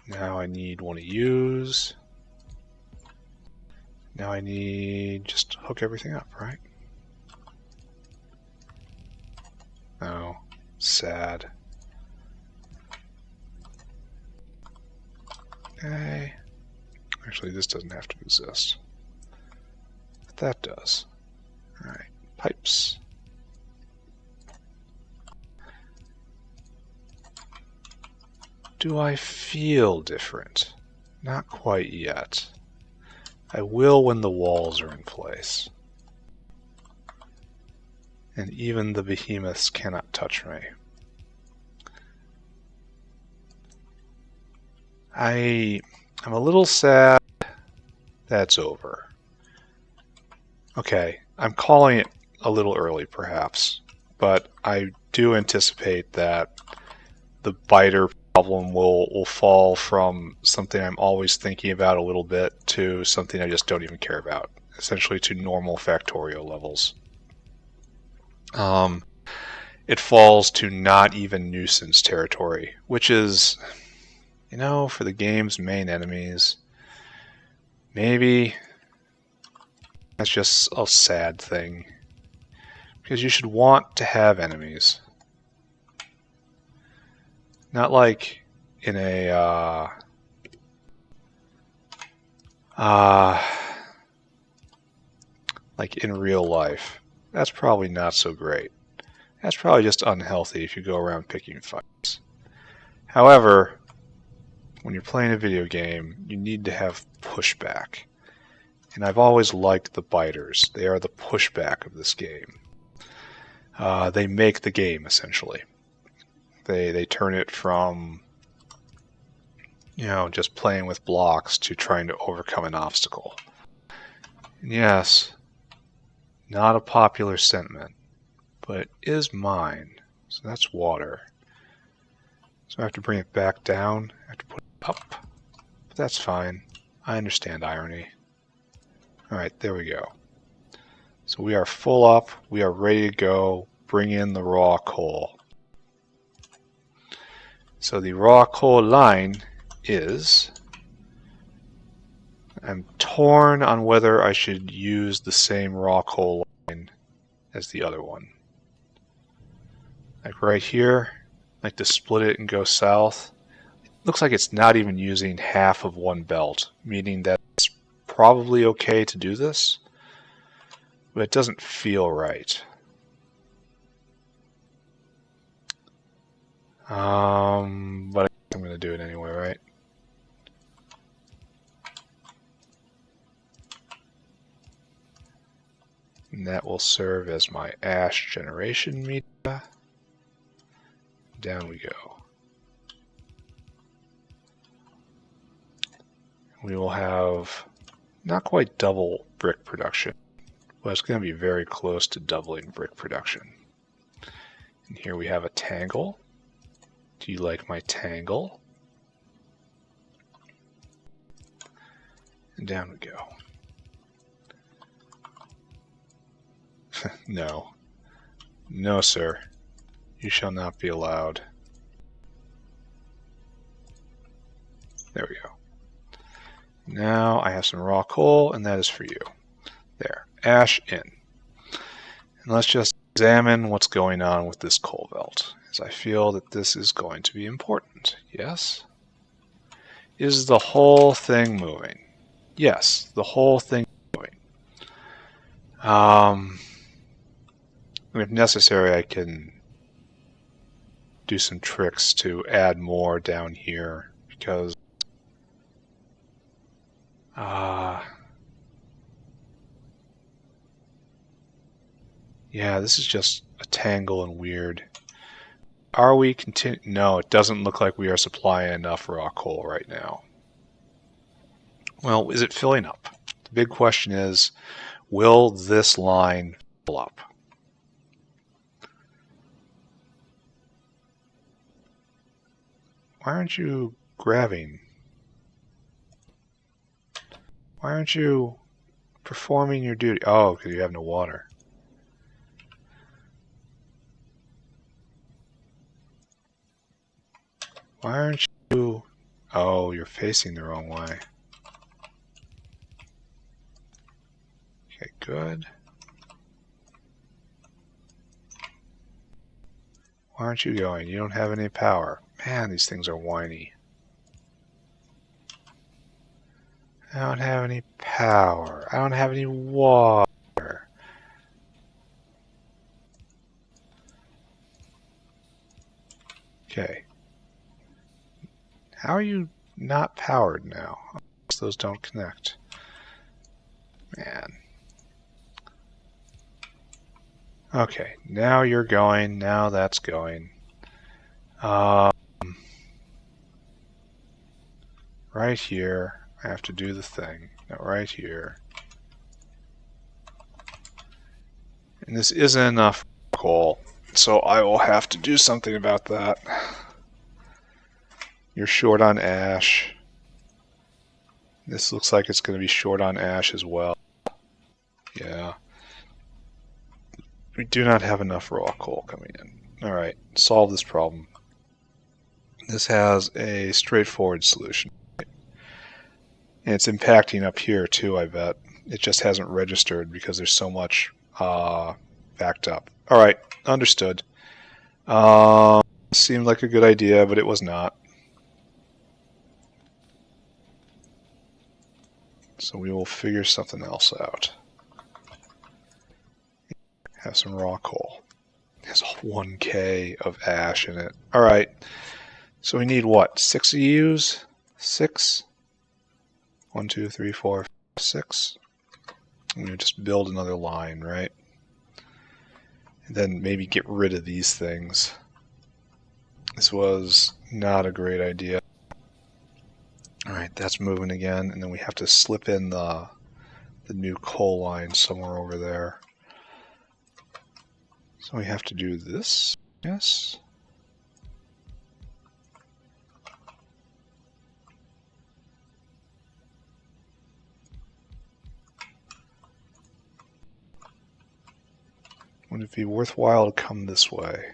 Now I need one of yous. Now I need just to hook everything up, right? Oh, sad. Okay. Actually, this doesn't have to exist. that does. Alright, pipes. Do I feel different? Not quite yet. I will when the walls are in place. And even the behemoths cannot touch me. I'm a little sad that's over. Okay, I'm calling it a little early perhaps, but I do anticipate that the biter problem will fall from something I'm always thinking about a little bit to something I just don't even care about, essentially to normal Factorio levels. It falls to not even nuisance territory, which is, you know, for the game's main enemies, maybe that's just a sad thing. Because you should want to have enemies. Not like in a like in real life. That's probably not so great. That's probably just unhealthy if you go around picking fights. However, when you're playing a video game, you need to have pushback. And I've always liked the biters. They are the pushback of this game. They make the game, essentially. They turn it from, you know, just playing with blocks to trying to overcome an obstacle. And yes, not a popular sentiment, but it is mine. So that's water. So I have to bring it back down. I have to put it up. But that's fine. I understand irony. Alright, there we go. So we are full up. We are ready to go. Bring in the raw coal. So the raw coal line is... I'm torn on whether I should use the same raw coal line as the other one. Like right here, like to split it and go south. It looks like it's not even using half of one belt, meaning that it's probably okay to do this, but it doesn't feel right. But I'm going to do it anyway, right? And that will serve as my ash generation media. Down we go. We will have not quite double brick production, but it's going to be very close to doubling brick production. And here we have a tangle. Do you like my tangle? And down we go. No. No, sir. You shall not be allowed. There we go. Now I have some raw coal, and that is for you. There. Ash in. And let's just examine what's going on with this coal belt, as I feel that this is going to be important. Yes? Is the whole thing moving? Yes, the whole thing is moving. If necessary, I can do some tricks to add more down here, because yeah, this is just a tangle and weird. Are we No, it doesn't look like we are supplying enough raw coal right now. Well, is it filling up? The big question is, will this line fill up? Why aren't you grabbing? Why aren't you performing your duty? Oh, because you have no water. Why aren't you... Oh, you're facing the wrong way. Okay, good. Why aren't you going? You don't have any power. Man, these things are whiny. I don't have any power. I don't have any water. Okay. How are you not powered now? Those don't connect. Man. Okay, now you're going. Now that's going. Right here, I have to do the thing. Now right here. And this isn't enough coal, so I will have to do something about that. You're short on ash. This looks like it's going to be short on ash as well. Yeah. We do not have enough raw coal coming in. Alright, solve this problem. This has a straightforward solution. And it's impacting up here too, I bet. It just hasn't registered because there's so much backed up. Alright, understood. Seemed like a good idea, but it was not. So we will figure something else out. Have some raw coal. It has 1K of ash in it. Alright. So we need what? 6 of U's? 6? 1, 2, 3, 4, 5, 6. I'm going to just build another line, right? And then maybe get rid of these things. This was not a great idea. Alright, that's moving again, and then we have to slip in the new coal line somewhere over there. So we have to do this, yes. Would it be worthwhile to come this way?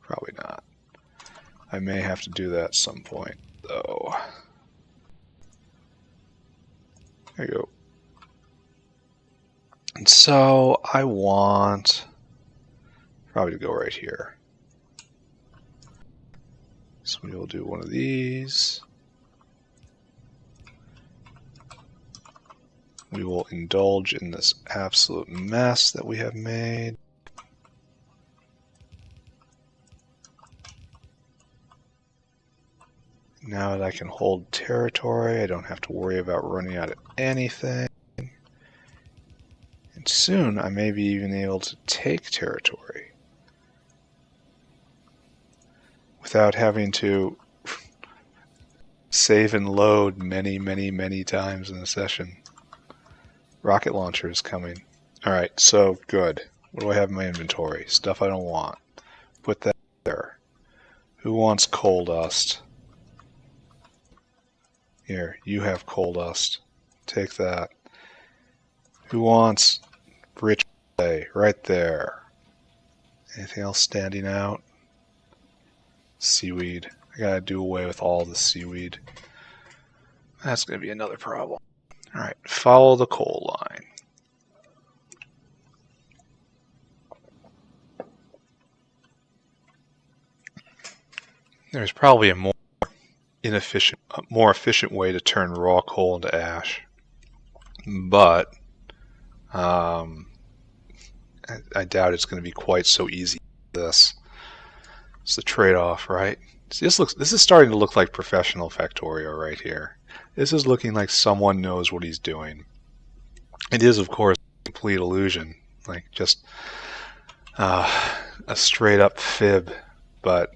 Probably not. I may have to do that at some point, though. There you go. And so I want probably to go right here. So we will do one of these. We will indulge in this absolute mess that we have made. Now that I can hold territory, I don't have to worry about running out of anything. And soon I may be even able to take territory without having to save and load many times in a session. Rocket launcher is coming. Alright, so good. What do I have in my inventory? Stuff I don't want. Put that there. Who wants coal dust? Here, you have coal dust. Take that. Who wants rich clay? Right there. Anything else standing out? Seaweed. I gotta do away with all the seaweed. That's gonna be another problem. Alright, follow the coal line. There's probably a more efficient way to turn raw coal into ash. But I doubt it's going to be quite so easy as this. It's the trade-off, right? See, this is starting to look like professional Factorio right here. This is looking like someone knows what he's doing. It is, of course, a complete illusion, like just a straight-up fib, but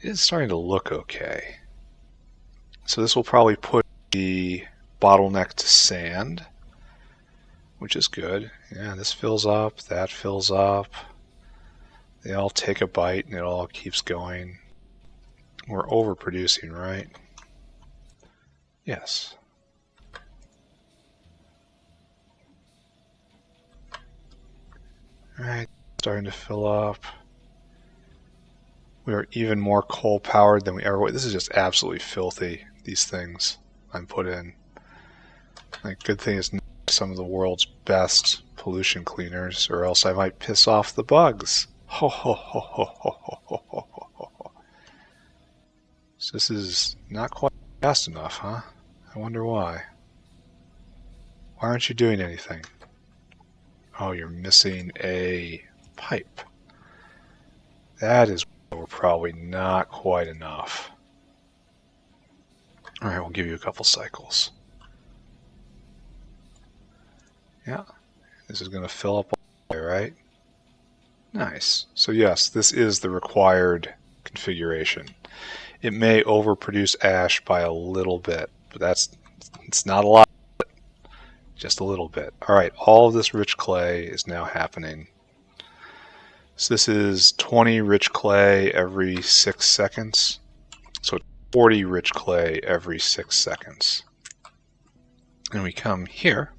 it's starting to look okay. So this will probably put the bottleneck to sand, which is good. Yeah, this fills up, that fills up. They all take a bite and it all keeps going. We're overproducing, right? Yes. Alright, starting to fill up. We are even more coal powered than we ever were. This is just absolutely filthy, these things I'm put in. Like, good thing it's not some of the world's best pollution cleaners, or else I might piss off the bugs. Ho ho ho ho ho ho ho ho ho ho. So this is not quite fast enough, huh? I wonder why. Why aren't you doing anything? Oh, you're missing a pipe. That is We're probably not quite enough. Alright, we'll give you a couple cycles. Yeah, this is going to fill up all the way, right? Nice. So yes, this is the required configuration. It may overproduce ash by a little bit, but it's not a lot, just a little bit. Alright, all of this rich clay is now happening. So this is 20 rich clay every 6 seconds. So 40 rich clay every 6 seconds. And we come here,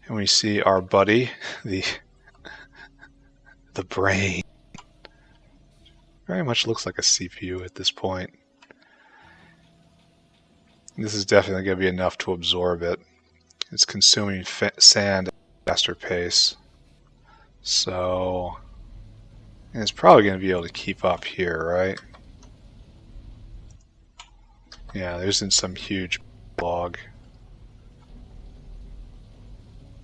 and we see our buddy, the brain. Very much looks like a CPU at this point. This is definitely going to be enough to absorb it. It's consuming sand at a faster pace. So, and it's probably going to be able to keep up here, right? Yeah, there isn't some huge log.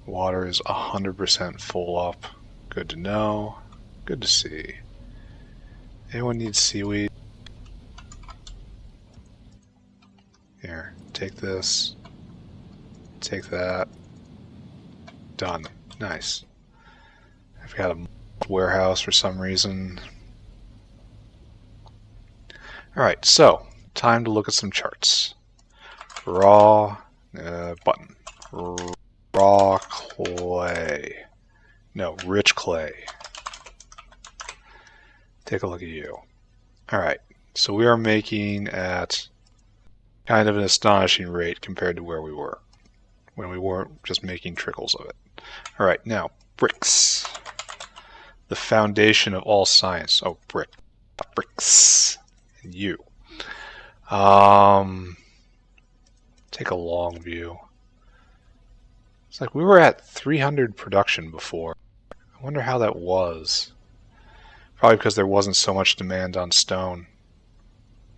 Water is 100% full up. Good to know. Good to see. Anyone needs seaweed? Here, take this. Take that. Done. Nice. I've got a warehouse for some reason. Alright, so, time to look at some charts. Raw button. Raw clay. No, rich clay. Take a look at you. Alright, so we are making at kind of an astonishing rate compared to where we were when we weren't just making trickles of it. Alright, now, bricks. The foundation of all science. Oh, bricks. And you. Take a long view. It's like we were at 300 production before. I wonder how that was. Probably because there wasn't so much demand on stone.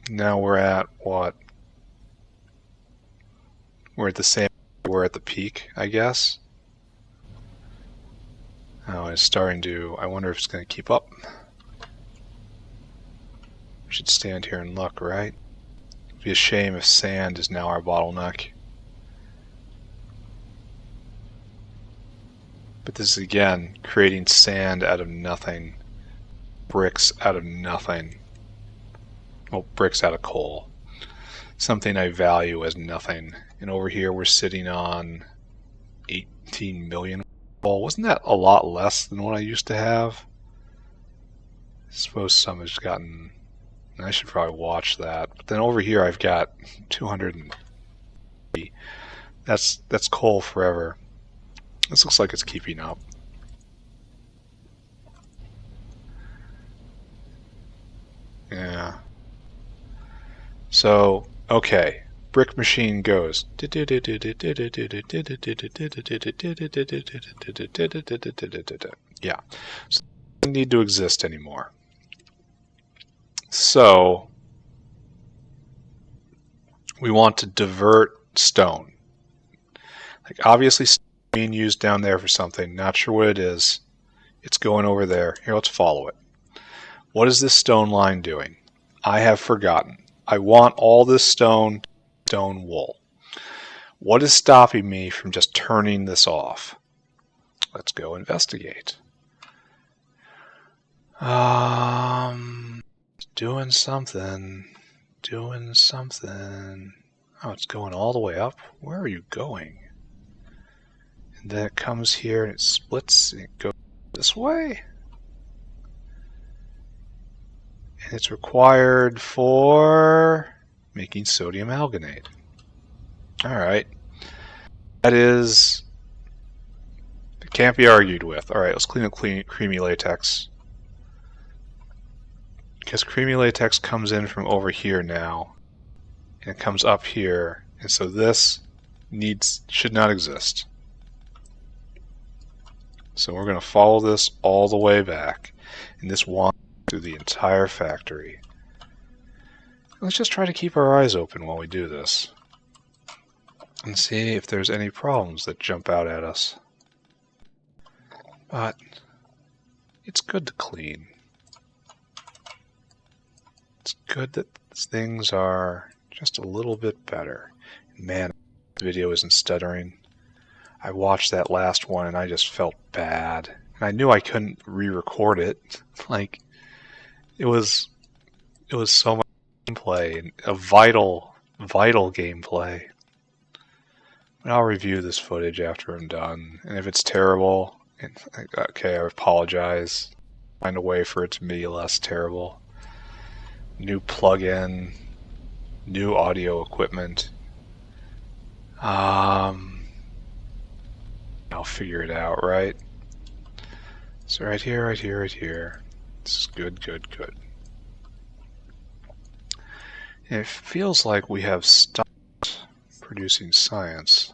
Now we're at what? We're at the same. We're at the peak, I guess. Oh, it's starting to. I wonder if it's going to keep up. We should stand here and look, right? It'd be a shame if sand is now our bottleneck. But this is again creating sand out of nothing. Bricks out of nothing. Well, bricks out of coal. Something I value as nothing. And over here we're sitting on 18 million. Well, wasn't that a lot less than what I used to have? I suppose some has gotten... I should probably watch that. But then over here I've got 250. That's coal forever. This looks like it's keeping up. Yeah. So, okay. Brick machine goes. Yeah. So it doesn't need to exist anymore. So we want to divert stone. Like obviously stone being used down there for something. Not sure what it is. It's going over there. Here, let's follow it. What is this stone line doing? I have forgotten. I want all this stone wool. What is stopping me from just turning this off? Let's go investigate. Doing something. Oh, it's going all the way up. Where are you going? And then it comes here and it splits and it goes this way. And it's required for making sodium alginate. Alright. That is... It can't be argued with. Alright, let's clean up creamy latex. Because creamy latex comes in from over here now. And it comes up here. And so this should not exist. So we're going to follow this all the way back. And this wanders through the entire factory. Let's just try to keep our eyes open while we do this. And see if there's any problems that jump out at us. But it's good to clean. good that things are just a little bit better. Man, the video isn't stuttering. I watched that last one and I just felt bad. And I knew I couldn't re-record it. Like, it was so much gameplay, a vital gameplay. But I'll review this footage after I'm done. And if it's terrible, okay, I apologize. Find a way for it to be less terrible. New plug-in, new audio equipment. I'll figure it out, right? So right here. This is good. And it feels like we have stopped producing science.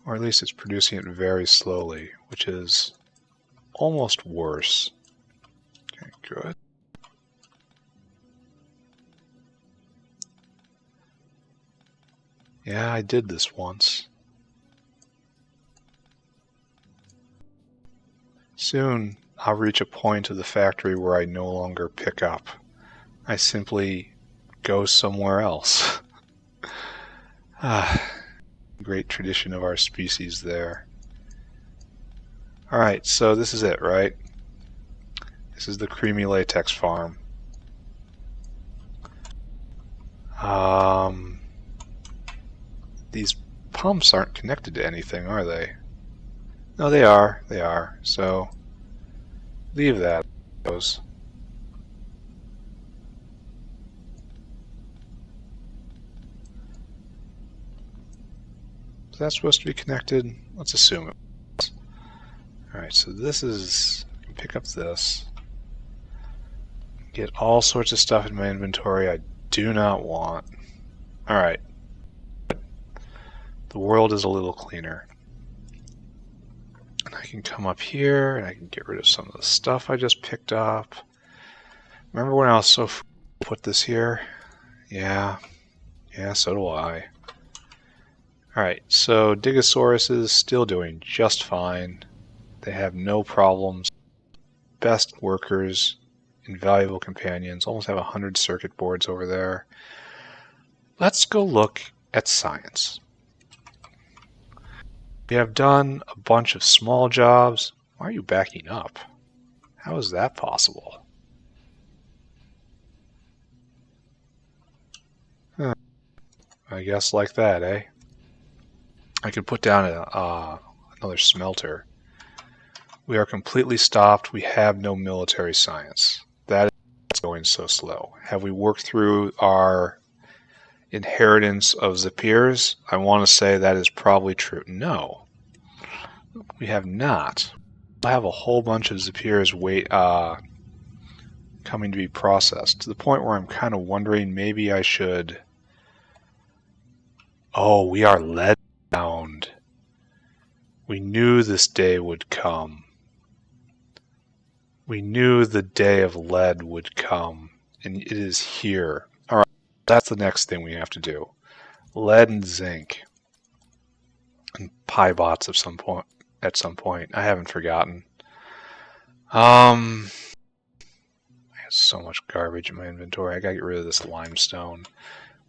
Or at least it's producing it very slowly, which is almost worse. Okay, good. Yeah, I did this once. Soon, I'll reach a point of the factory where I no longer pick up. I simply go somewhere else. Great tradition of our species there. Alright, so this is it, right? This is the creamy latex farm. These pumps aren't connected to anything, are they? No, they are. So, leave that. Is that supposed to be connected? Let's assume it was. Alright, so this is... pick up this. Get all sorts of stuff in my inventory I do not want. Alright. The world is a little cleaner. And I can come up here and I can get rid of some of the stuff I just picked up. Remember when I was so put this here? Yeah, so do I. Alright, so Digosaurus is still doing just fine. They have no problems. Best workers, invaluable companions. Almost have 100 circuit boards over there. Let's go look at science. We have done a bunch of small jobs. Why are you backing up? How is that possible? Huh. I guess like that, eh? I could put down another smelter. We are completely stopped. We have no military science. That is going so slow. Have we worked through our inheritance of Zapirs? I want to say that is probably true. No, we have not. I have a whole bunch of Zapirs coming to be processed, to the point where I'm kind of wondering maybe I should... Oh, we are lead bound. We knew this day would come. We knew the day of lead would come, and it is here. Alright, that's the next thing we have to do. Lead and zinc. And PyBots at some point. I haven't forgotten. I have so much garbage in my inventory. I gotta get rid of this limestone.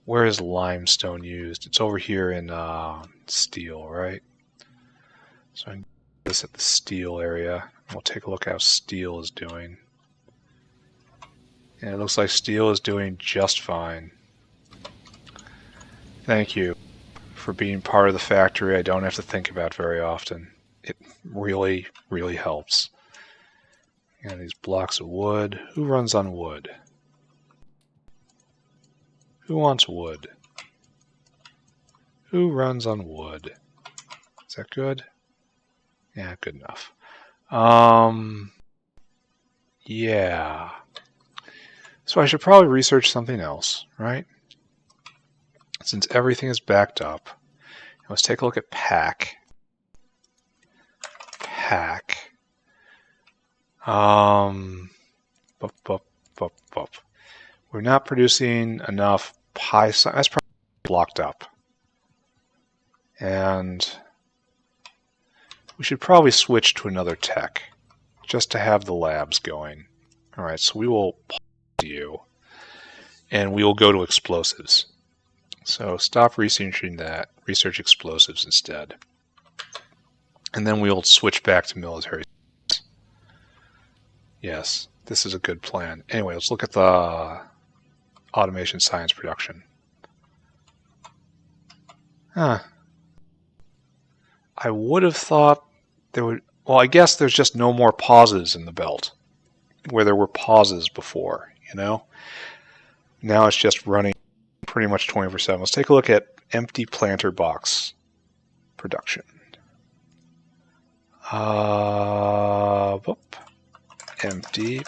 Where is limestone used? It's over here in steel, right? So I can do this at the steel area. We'll take a look at how steel is doing. And it looks like steel is doing just fine. Thank you for being part of the factory I don't have to think about very often. It really, really helps. And these blocks of wood. Who runs on wood? Who wants wood? Who runs on wood? Is that good? Yeah, good enough. Yeah. So I should probably research something else, right? Since everything is backed up. Let's take a look at pack. We're not producing enough pi. That's probably blocked up. And we should probably switch to another tech just to have the labs going. Alright, so we will you, and we will go to explosives. So stop researching that. Research explosives instead. And then we'll switch back to military. Yes, this is a good plan. Anyway, let's look at the automation science production. Huh. I would have thought there would... Well, I guess there's just no more pauses in the belt, where there were pauses before, you know? Now it's just running pretty much 24/7. Let's take a look at empty planter box production. Empty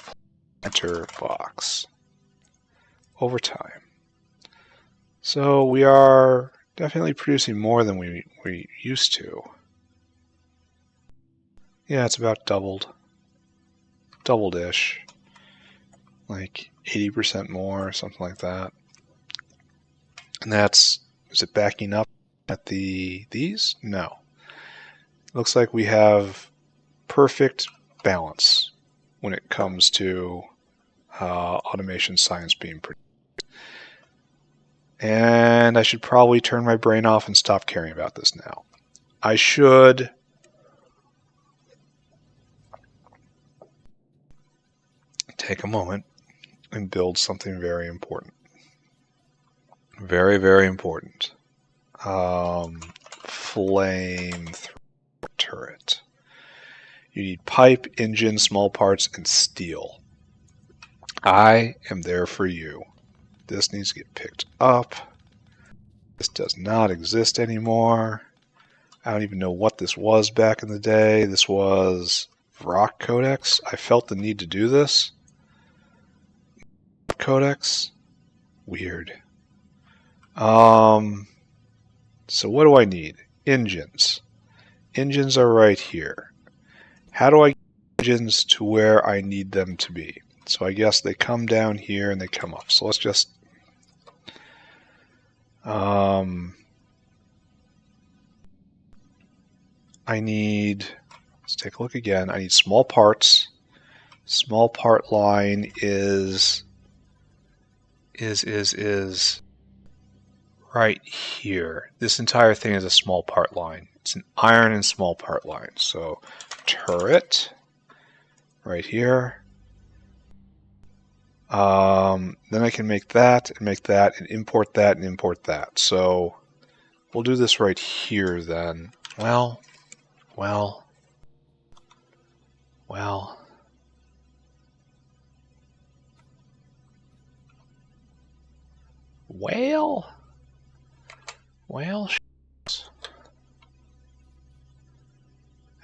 planter box. Overtime. So we are definitely producing more than we used to. Yeah, it's about doubled. Doubled-ish. Like 80% more, something like that. And that's, is it backing up at these? No. Looks like we have perfect balance when it comes to automation science being produced. And I should probably turn my brain off and stop caring about this now. I should take a moment and build something very important. Very, very important. Flamethrower turret. You need pipe, engine, small parts, and steel. I am there for you. This needs to get picked up. This does not exist anymore. I don't even know what this was back in the day. This was Rock Codex. I felt the need to do this. Codex? Weird. So what do I need? Engines. Engines are right here. How do I get engines to where I need them to be? So I guess they come down here and they come up. So let's just I need, let's take a look again. I need small parts. Small part line is right here. This entire thing is a small part line. It's an iron and small part line. So turret right here. Then I can make that and import that and import that. So we'll do this right here then. Well. Whale?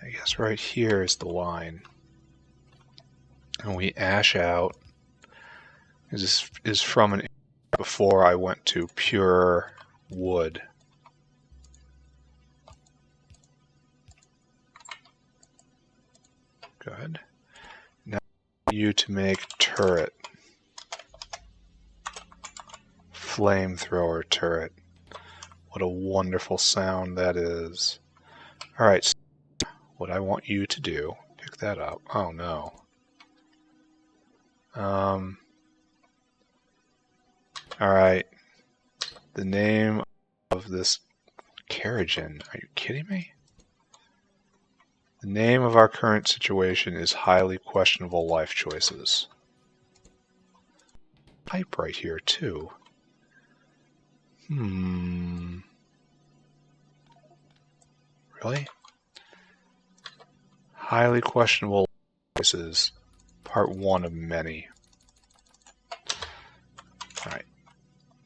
I guess right here is the line. And we ash out. This is from an before I went to pure wood. Good. Now you to make turret. Flamethrower turret. What a wonderful sound that is. Alright, so what I want you to do, pick that up. Oh no. Alright. The name of this carriage inn. Are you kidding me? The name of our current situation is highly questionable life choices. Pipe right here too. Really? Highly questionable choices. Part 1 of many. Alright.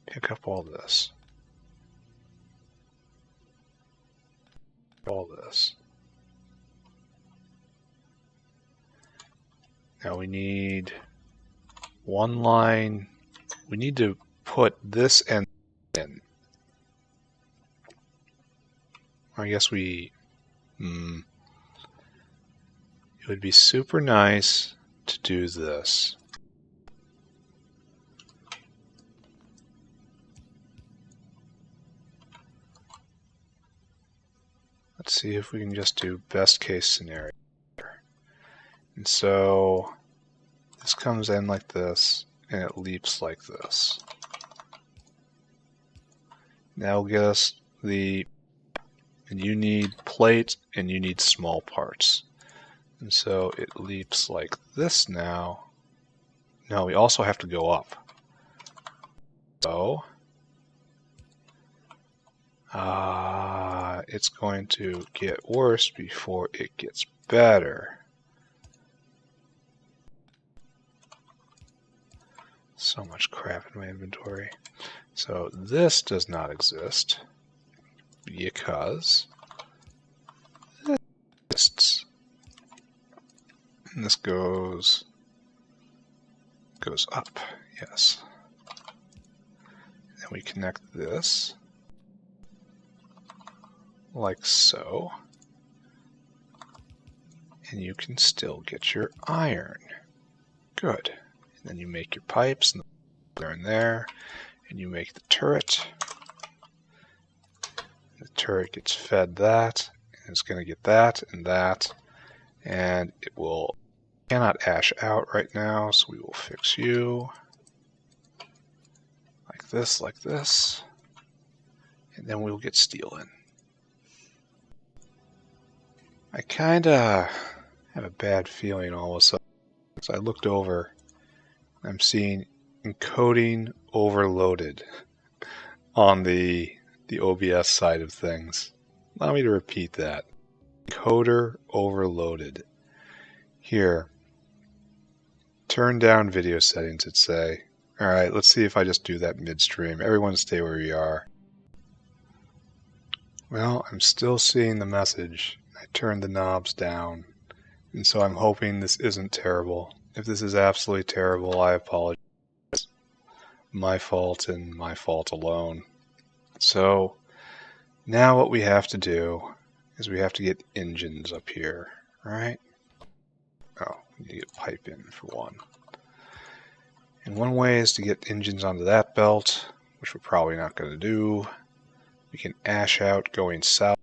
Pick up all this. All this. Now we need one line. We need to put this end in. I guess we... It would be super nice to do this. Let's see if we can just do best case scenario. And so this comes in like this, and it leaps like this. Now get us the, and you need plate and you need small parts. And so it leaps like this now. No, we also have to go up. So it's going to get worse before it gets better. So much crap in my inventory. So this does not exist because this exists. And this goes up, yes. Then we connect this like so. And you can still get your iron. Good. And then you make your pipes and there and there, and you make the turret. The turret gets fed that, and it's going to get that, and it will cannot ash out right now, so we will fix you like this, and then we'll get steel in. I kinda have a bad feeling all of a sudden. So I looked over, I'm seeing encoding overloaded on the OBS side of things. Allow me to repeat that. Encoder overloaded. Here, turn down video settings, it'd say. Alright, let's see if I just do that midstream. Everyone stay where you are. Well, I'm still seeing the message. I turned the knobs down, and so I'm hoping this isn't terrible. If this is absolutely terrible, I apologize. My fault and my fault alone. So, now what we have to do is we have to get engines up here, right? Oh, we need to get pipe in for one. And one way is to get engines onto that belt, which we're probably not going to do. We can ash out going south,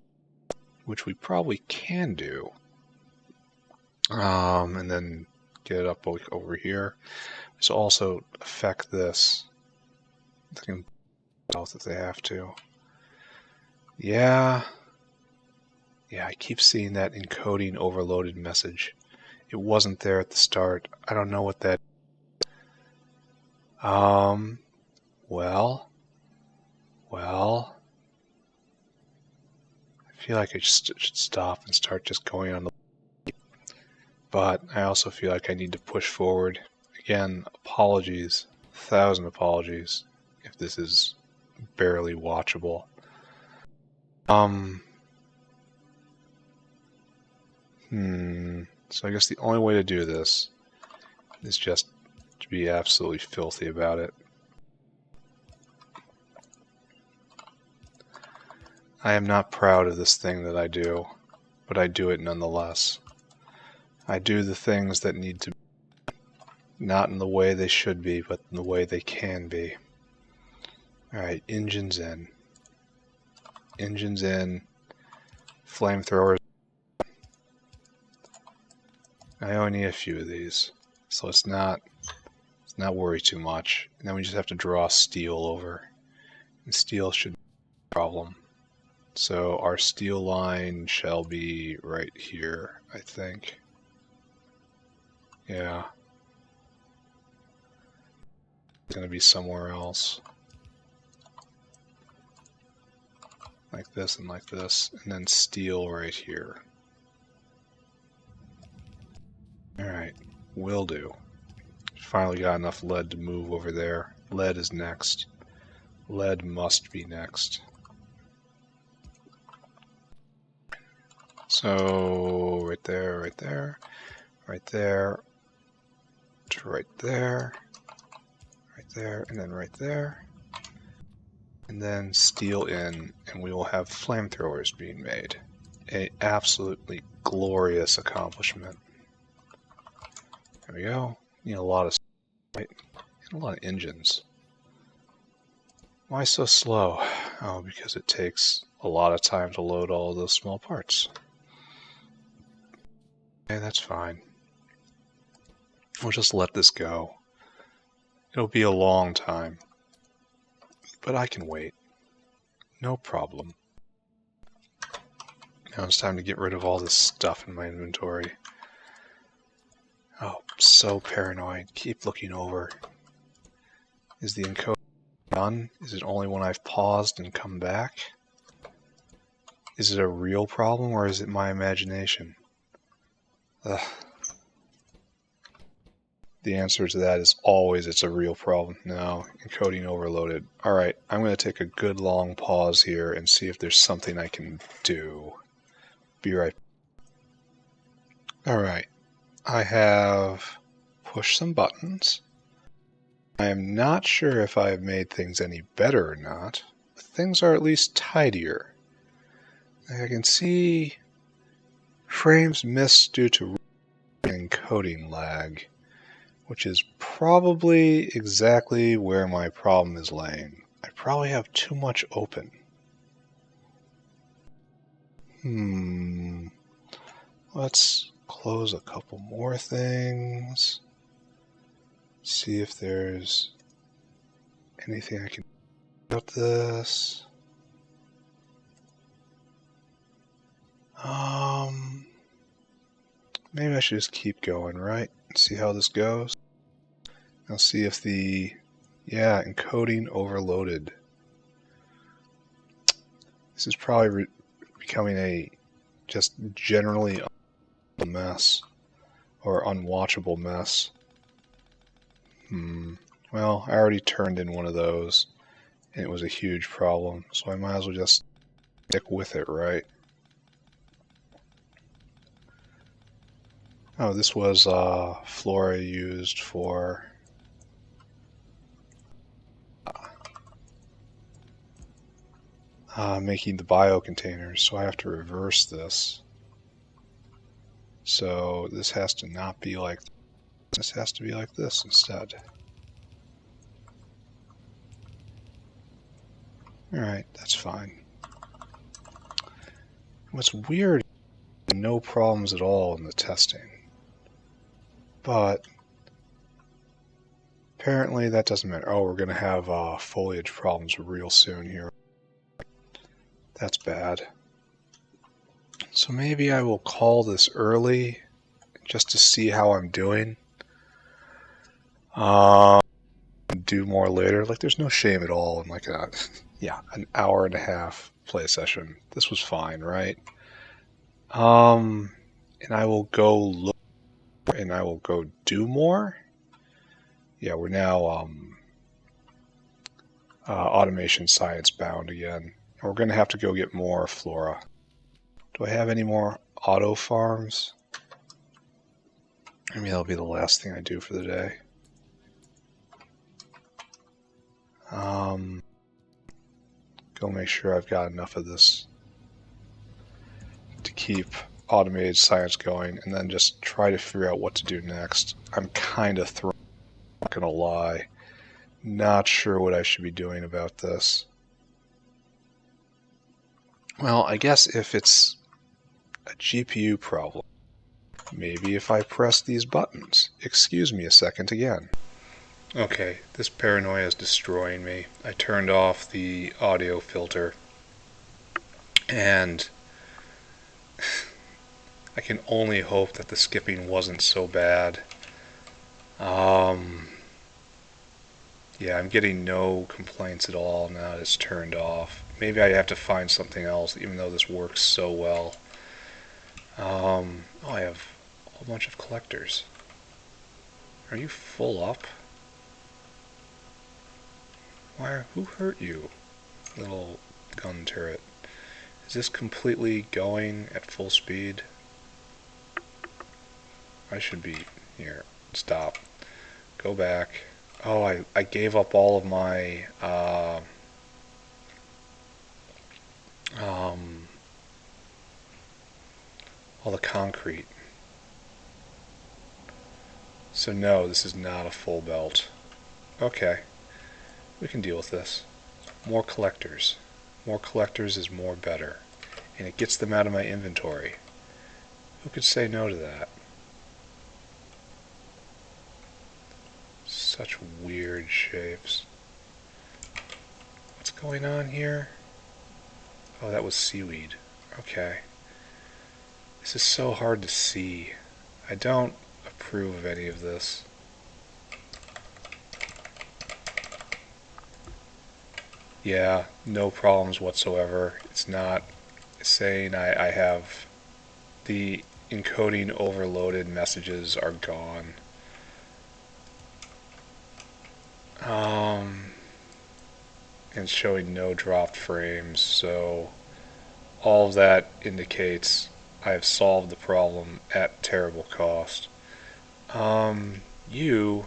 which we probably can do. And then get it up over here. This will also affect this. They can south if they have to. Yeah, I keep seeing that encoding overloaded message. It wasn't there at the start. I don't know what that is. Well, I feel like I just should stop and start just going on the... But I also feel like I need to push forward. Again, apologies, 1,000 apologies, if this is barely watchable. So I guess the only way to do this is just to be absolutely filthy about it. I am not proud of this thing that I do, but I do it nonetheless. I do the things that need to be, not in the way they should be, but in the way they can be. Alright, engines in. Engines in. Flamethrowers. I only need a few of these, so let's not worry too much. And then we just have to draw steel over. And steel should be a problem. So our steel line shall be right here, I think. Yeah. It's going to be somewhere else. Like this and like this. And then steel right here. Alright, will do. Finally got enough lead to move over there. Lead is next. Lead must be next. So, right there, right there, right there, to right there, right there, and then right there. And then steel in, and we will have flamethrowers being made. An absolutely glorious accomplishment. There we go. Need a lot of, right? And a lot of engines. Why so slow? Oh, because it takes a lot of time to load all of those small parts. Okay, that's fine. We'll just let this go. It'll be a long time, but I can wait. No problem. Now it's time to get rid of all this stuff in my inventory. Oh, so paranoid. Keep looking over. Is the encoding done? Is it only when I've paused and come back? Is it a real problem or is it my imagination? Ugh. The answer to that is always it's a real problem. No, encoding overloaded. Alright, I'm going to take a good long pause here and see if there's something I can do. Be right back. Alright, I have pushed some buttons. I am not sure if I have made things any better or not, but things are at least tidier. I can see frames missed due to encoding lag, which is probably exactly where my problem is laying. I probably have too much open. Let's close a couple more things. See if there's anything I can do about this. Maybe I should just keep going, right? See how this goes. I'll see if encoding overloaded. This is probably becoming a just generally a mess or unwatchable mess. Well, I already turned in one of those and it was a huge problem, so I might as well just stick with it, right? Oh, this was flora used for making the bio containers, so I have to reverse this. So this has to not be like this, has to be like this instead. Alright, that's fine. What's weird, no problems at all in the testing. But apparently that doesn't matter. Oh, we're going to have foliage problems real soon here. That's bad. So maybe I will call this early just to see how I'm doing. Do more later. Like, there's no shame at all in like an hour and a half play session. This was fine, right? And I will go look and I will go do more. Yeah, we're now automation science bound again. We're going to have to go get more flora. Do I have any more auto farms? Maybe that'll be the last thing I do for the day. Go make sure I've got enough of this to keep automated science going, and then just try to figure out what to do next. I'm kind of thrown, not gonna lie. Not sure what I should be doing about this. Well, I guess if it's a GPU problem, maybe if I press these buttons. Excuse me a second again. Okay, this paranoia is destroying me. I turned off the audio filter, and I can only hope that the skipping wasn't so bad. Yeah, I'm getting no complaints at all now that it's turned off. Maybe I have to find something else, even though this works so well. Oh, I have a whole bunch of collectors. Are you full up? Who hurt you, little gun turret? Is this completely going at full speed? I should be here. Stop. Go back. Oh, I gave up all of my all the concrete. So no, this is not a full belt. Okay. We can deal with this. More collectors. More collectors is more better. And it gets them out of my inventory. Who could say no to that? So such weird shapes. What's going on here? Oh, that was seaweed. Okay. This is so hard to see. I don't approve of any of this. Yeah, no problems whatsoever. It's not saying I have the encoding overloaded messages are gone. And showing no dropped frames, so all of that indicates I have solved the problem at terrible cost. You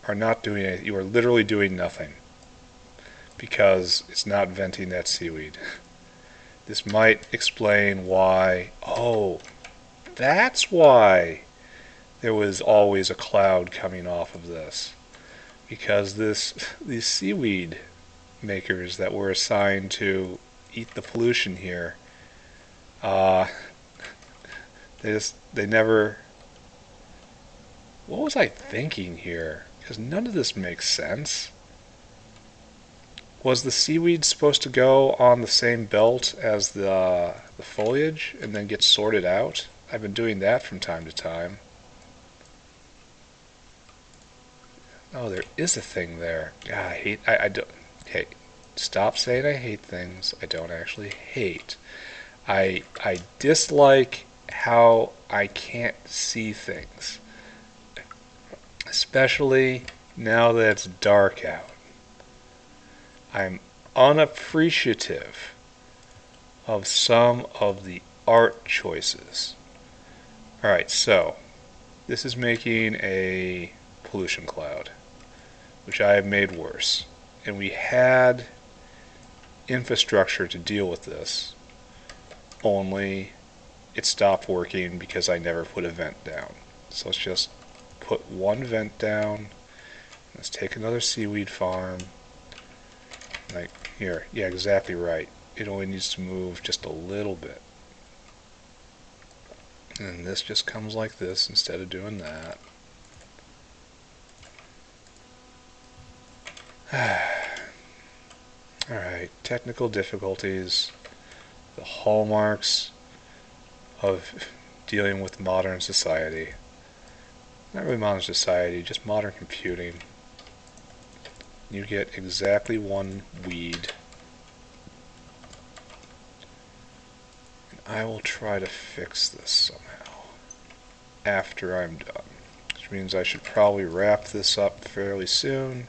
are not doing it. You are literally doing nothing because it's not venting that seaweed. This might explain why. Oh, that's why there was always a cloud coming off of this. Because these seaweed makers that were assigned to eat the pollution here, they never. What was I thinking here? Because none of this makes sense. Was the seaweed supposed to go on the same belt as the foliage and then get sorted out? I've been doing that from time to time. Oh, there is a thing there. God, I don't. Hey, stop saying I hate things I don't actually hate. I dislike how I can't see things, especially now that it's dark out. I'm unappreciative of some of the art choices. Alright, so this is making a pollution cloud, which I have made worse. And we had infrastructure to deal with this, only it stopped working because I never put a vent down. So let's just put one vent down. Let's take another seaweed farm. Like here, yeah, exactly right. It only needs to move just a little bit. And this just comes like this instead of doing that. Alright, technical difficulties. The hallmarks of dealing with modern society. Not really modern society, just modern computing. You get exactly one weed. And I will try to fix this somehow after I'm done. Which means I should probably wrap this up fairly soon,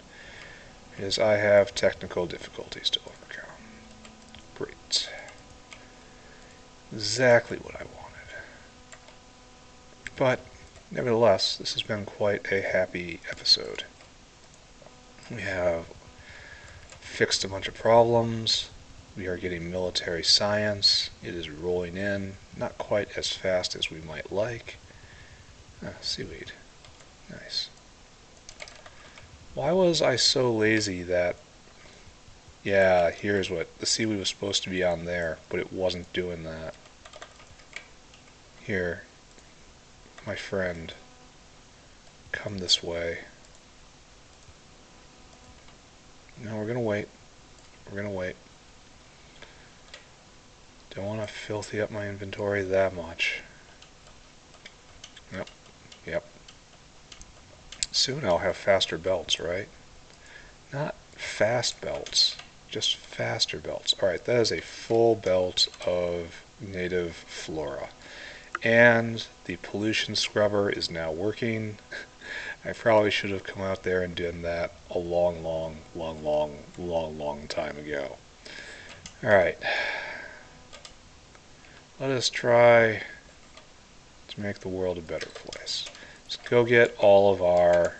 because I have technical difficulties to overcome. Great. Exactly what I wanted. But, nevertheless, this has been quite a happy episode. We have fixed a bunch of problems. We are getting military science. It is rolling in, not quite as fast as we might like. Seaweed. Nice. Why was I so lazy that... Yeah, here's what... The seaweed was supposed to be on there, but it wasn't doing that. Here. My friend. Come this way. No, we're gonna wait. We're gonna wait. Don't want to filthy up my inventory that much. Yep. Yep. Soon I'll have faster belts, right? Not fast belts, just faster belts. Alright, that is a full belt of native flora. And the pollution scrubber is now working. I probably should have come out there and done that a long time ago. Alright. Let us try to make the world a better place. Let's go get all of our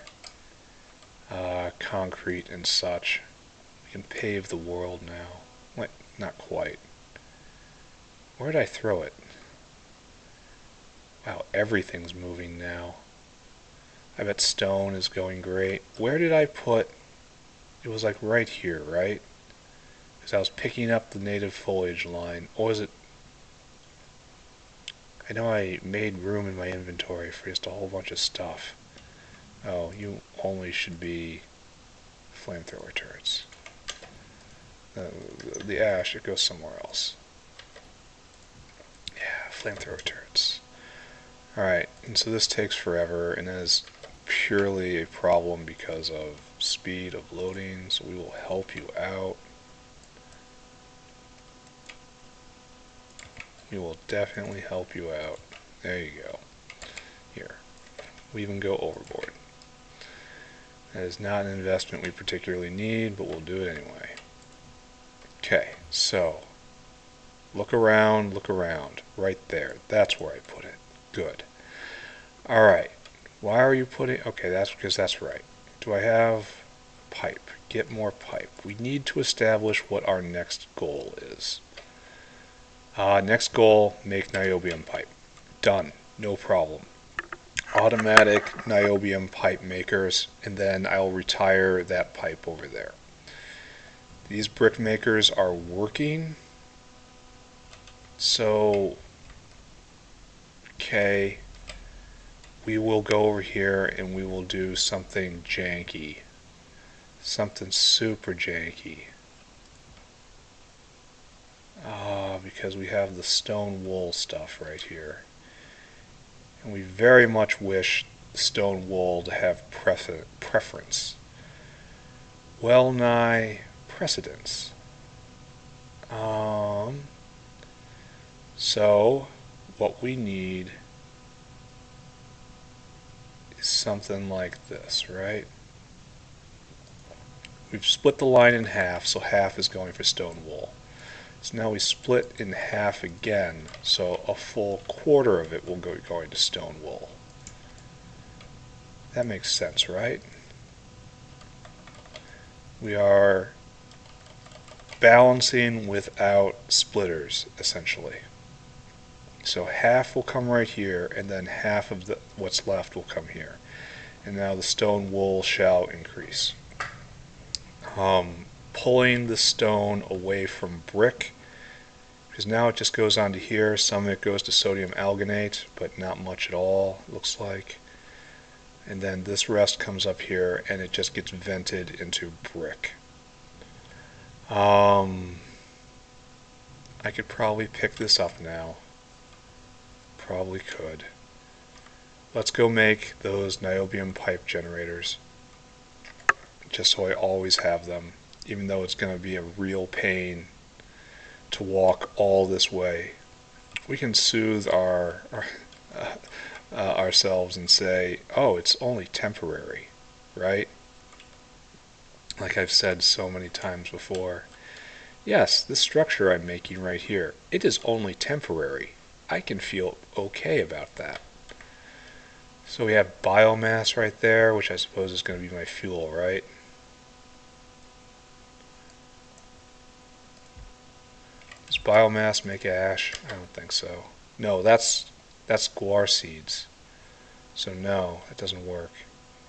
concrete and such. We can pave the world now. Wait, not quite. Where did I throw it? Wow, everything's moving now. I bet stone is going great. Where did I put... It was like right here, right? Because I was picking up the native foliage line. Or was it... I know I made room in my inventory for just a whole bunch of stuff. Oh, you only should be flamethrower turrets. The ash, it goes somewhere else. Yeah, flamethrower turrets. Alright, and so this takes forever, and that is purely a problem because of speed of loading, so we will help you out. We will definitely help you out. There you go. Here. We even go overboard. That is not an investment we particularly need, but we'll do it anyway. Okay, so look around, right there. That's where I put it. Good. Alright, why are you putting... Okay, that's because that's right. Do I have pipe? Get more pipe. We need to establish what our next goal is. Next goal, make niobium pipe. Done. No problem. Automatic niobium pipe makers, and then I'll retire that pipe over there. These brick makers are working. So, okay, we will go over here and we will do something janky. Something super janky. Because we have the stone wool stuff right here. And we very much wish stone wool to have preference. Well nigh precedence. So, what we need is something like this, right? We've split the line in half, so half is going for stone wool. So now we split in half again, so a full quarter of it will go going to stone wool. That makes sense, right? We are balancing without splitters, essentially. So half will come right here, and then half of what's left will come here. And now the stone wool shall increase. Pulling the stone away from brick, because now it just goes onto here. Some of it goes to sodium alginate, but not much at all, looks like. And then this rest comes up here, and it just gets vented into brick. I could probably pick this up now. Probably could. Let's go make those niobium pipe generators, just so I always have them, even though it's going to be a real pain to walk all this way. We can soothe ourselves and say, oh, it's only temporary, right? Like I've said so many times before. Yes, this structure I'm making right here, it is only temporary. I can feel okay about that. So we have biomass right there, which I suppose is going to be my fuel, right? Does biomass make ash? I don't think so. No, that's guar seeds. So no, that doesn't work.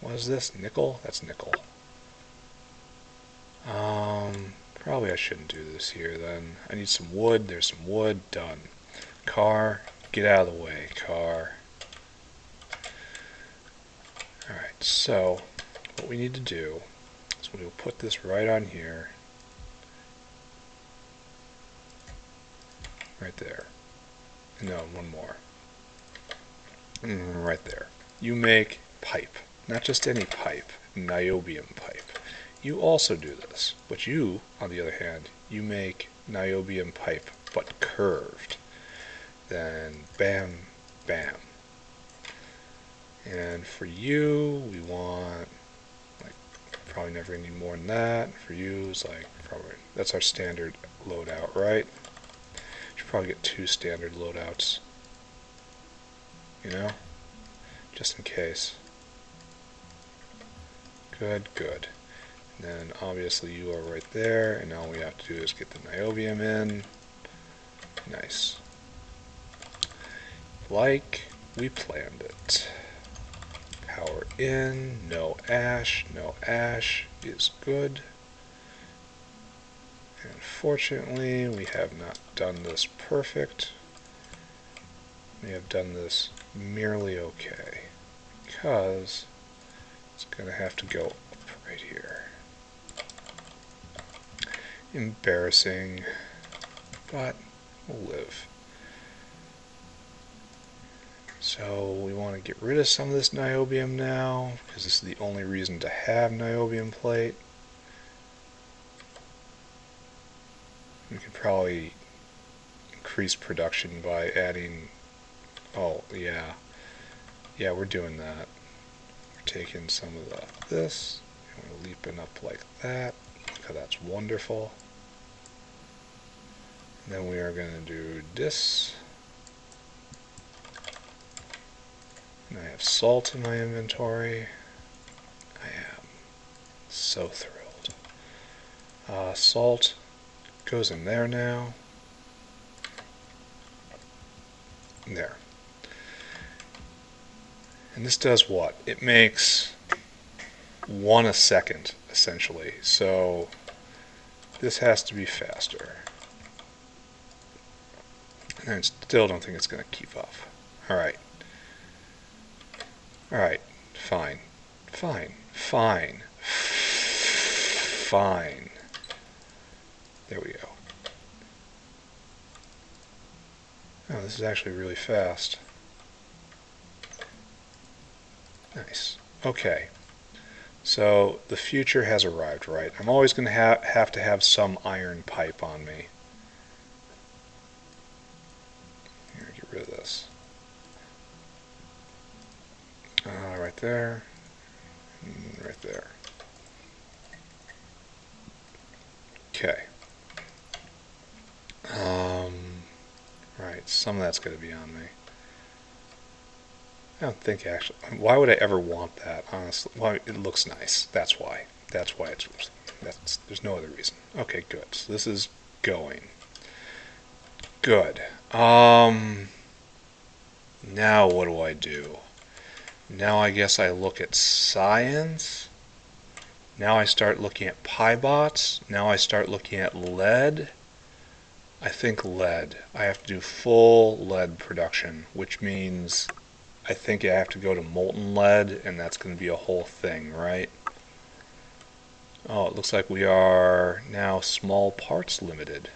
What is this? Nickel? That's nickel. Probably I shouldn't do this here then. I need some wood. There's some wood. Done. Car, get out of the way. Car. Alright, so what we need to do is we will put this right on here. Right there. No, one more. Right there. You make pipe. Not just any pipe. Niobium pipe. You also do this. But you, on the other hand, you make niobium pipe, but curved. Then bam, bam. And for you, we want, like, probably never need more than that. For you, it's like, probably, that's our standard loadout, right? Should probably get 2 standard loadouts. You know? Just in case. Good, good. And then obviously you are right there, and all we have to do is get the niobium in. Nice. Like we planned it. Power in, no ash is good. And unfortunately, we have not done this perfect. We have done this merely okay, because It's going to have to go up right here. Embarrassing, but we'll live. So we want to get rid of some of this niobium now, because this is the only reason to have niobium plate. We could probably increase production by adding, oh yeah, we're doing that. We're taking some of this, and we're leaping up like that. Look how that's wonderful. And then we are going to do this. And I have salt in my inventory. I am so thrilled. Salt goes in there now. There. And this does what? It makes 1 a second, essentially. So this has to be faster. And I still don't think it's going to keep up. Alright. Alright. Fine. Fine. Fine. Fine. There we go. Oh, this is actually really fast. Nice. Okay. So the future has arrived, right? I'm always going to have to have some iron pipe on me. Here, get rid of this. Right there. And right there. Okay. Right, some of that's going to be on me. I don't think actually. Why would I ever want that? Honestly, well, it looks nice. That's why. That's why it's. There's no other reason. Okay, good. So this is going. Good. Now what do I do? Now I guess I look at science. Now I start looking at pibots. Now I start looking at lead. I think lead. I have to do full lead production, which means I think I have to go to molten lead, and that's going to be a whole thing, right? Oh, it looks like we are now small parts limited.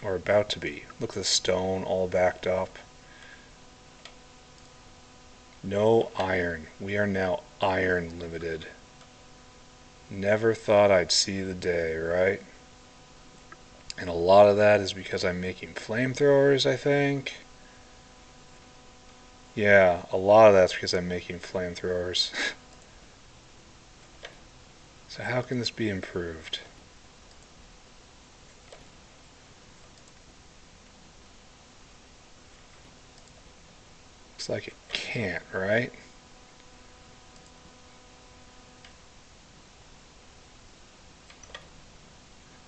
Or about to be. Look at the stone all backed up. No iron. We are now iron limited. Never thought I'd see the day, right? And a lot of that is because I'm making flamethrowers, I think. Yeah, a lot of that's because I'm making flamethrowers. So how can this be improved? Looks like it can't, right?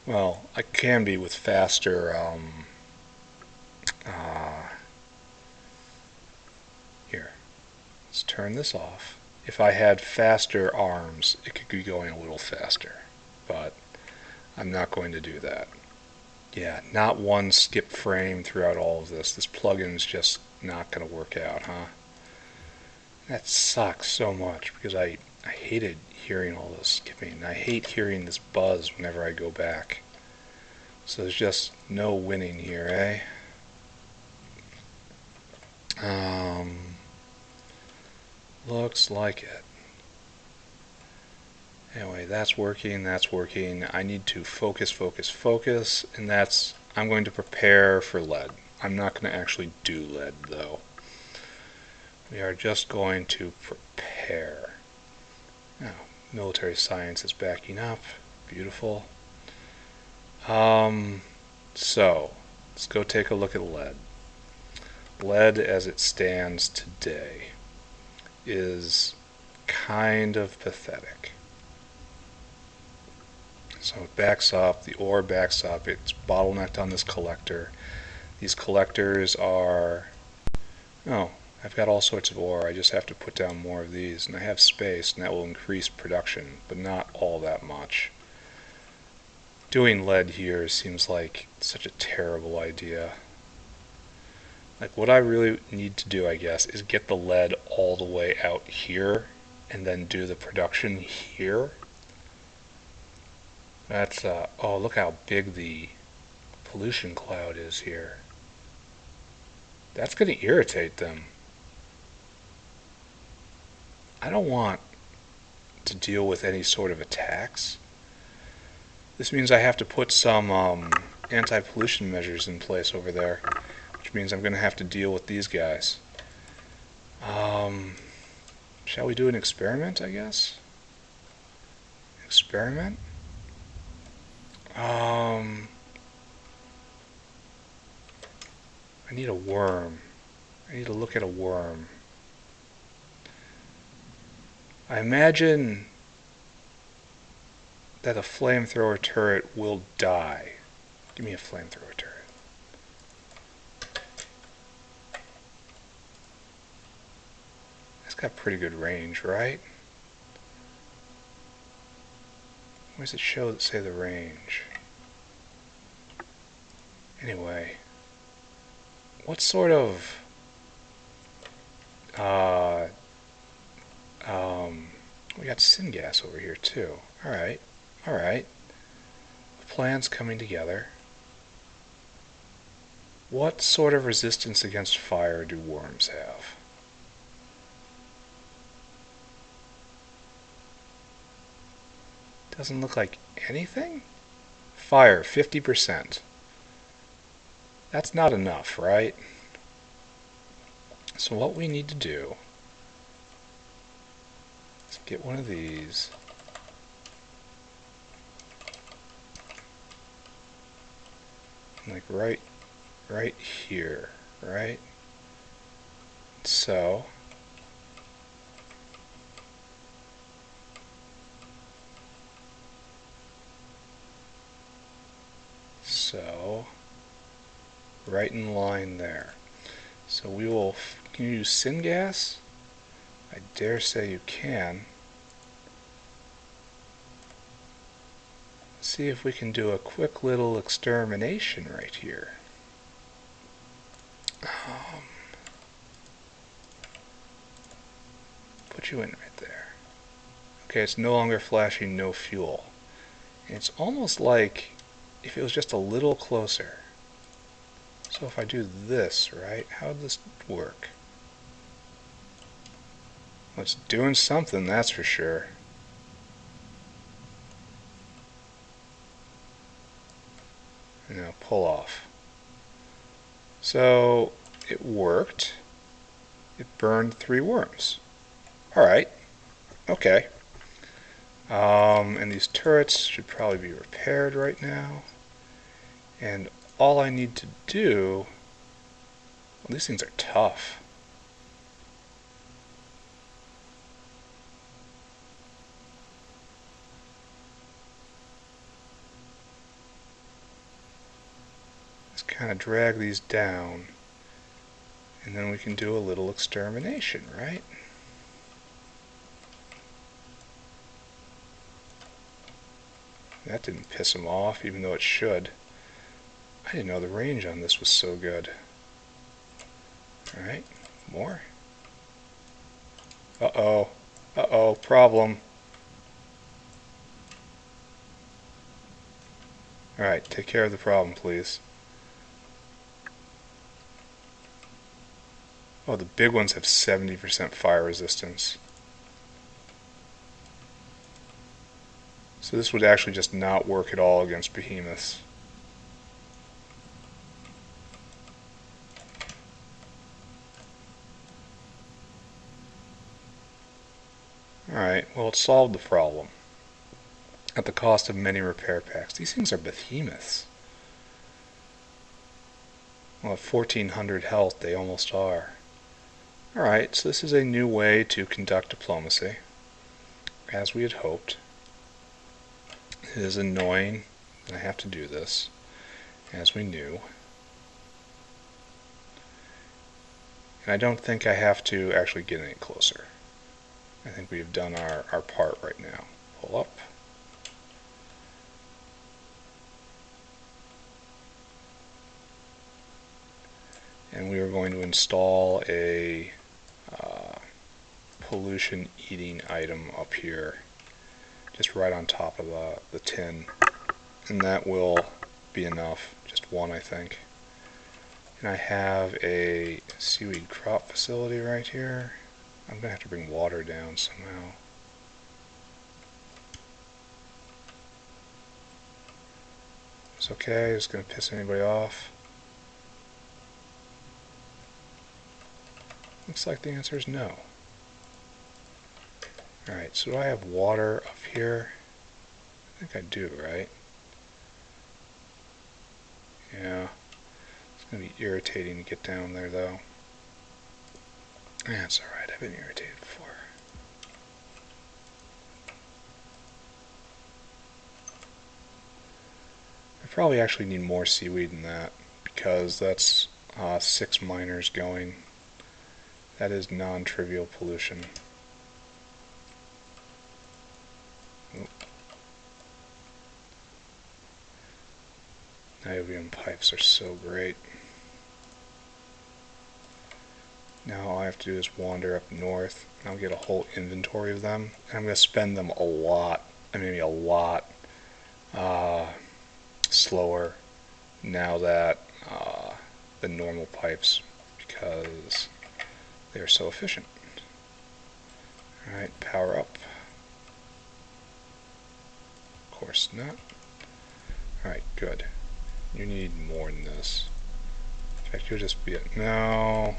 Well, I can be with faster, here, let's turn this off. If I had faster arms, it could be going a little faster, but I'm not going to do that. Yeah, not one skip frame throughout all of this. This plugin's just not going to work out, huh? That sucks so much because I hated hearing all this skipping. I hate hearing this buzz whenever I go back. So there's just no winning here, eh? Looks like it. Anyway, that's working, that's working. I need to focus, focus, focus, and that's, I'm going to prepare for lead. I'm not going to actually do lead, though. We are just going to prepare. Now, military science is backing up. Beautiful. So, let's go take a look at lead. Lead as it stands today is kind of pathetic. So it backs up, the ore backs up, it's bottlenecked on this collector. These collectors are, oh, I've got all sorts of ore, I just have to put down more of these, and I have space, and that will increase production, but not all that much. Doing lead here seems like such a terrible idea. Like, what I really need to do, I guess, is get the lead all the way out here and then do the production here. That's, oh, look how big the pollution cloud is here. That's going to irritate them. I don't want to deal with any sort of attacks. This means I have to put some anti-pollution measures in place over there, which means I'm going to have to deal with these guys. Shall we do an experiment, I guess? Experiment? I need a worm. I need to look at a worm. I imagine that a flamethrower turret will die. Give me a flamethrower turret. That's got pretty good range, right? Where does it show that say the range? Anyway, what sort of we got syngas over here too. Alright. The plan's coming together. What sort of resistance against fire do worms have? Doesn't look like anything? Fire, 50%. That's not enough, right? So what we need to do is get one of these. Like right here, right? So right in line there. So we will, can you use syngas? I dare say you can. See if we can do a quick little extermination right here. Put you in right there. Okay, it's no longer flashing no fuel. And it's almost like if it was just a little closer. So if I do this, right, how would this work? Well, it's doing something, that's for sure. Now pull off. So it worked. It burned 3 worms. Alright. Okay. And these turrets should probably be repaired right now. And all I need to do... Well, these things are tough. Let's kind of drag these down. And then we can do a little extermination, right? That didn't piss them off, even though it should. I didn't know the range on this was so good. Alright, more. Uh-oh. Uh-oh, problem. Alright, take care of the problem, please. Oh, the big ones have 70% fire resistance. So this would actually just not work at all against behemoths. Alright, well, it solved the problem. At the cost of many repair packs. These things are behemoths. Well, at 1400 health, they almost are. Alright, so this is a new way to conduct diplomacy, as we had hoped. It is annoying that I have to do this, as we knew. And I don't think I have to actually get any closer. I think we've done our part right now. Pull up. And we are going to install a pollution eating item up here, just right on top of the tin, and that will be enough. Just one, I think. And I have a seaweed crop facility right here. I'm going to have to bring water down somehow. It's okay, it's going to piss anybody off. Looks like the answer is no. Alright, so do I have water up here? I think I do, right? Yeah. It's going to be irritating to get down there, though. That's alright, I've been irritated before. I probably actually need more seaweed than that, because that's 6 miners going. That is non-trivial pollution. Oop. Niobium pipes are so great. Now all I have to do is wander up north, and I'll get a whole inventory of them. And I'm going to spend them a lot, maybe a lot, slower now that the normal pipes, because they're so efficient. Alright, power up. Of course not. Alright, good. You need more than this. In fact, you'll just be a... No.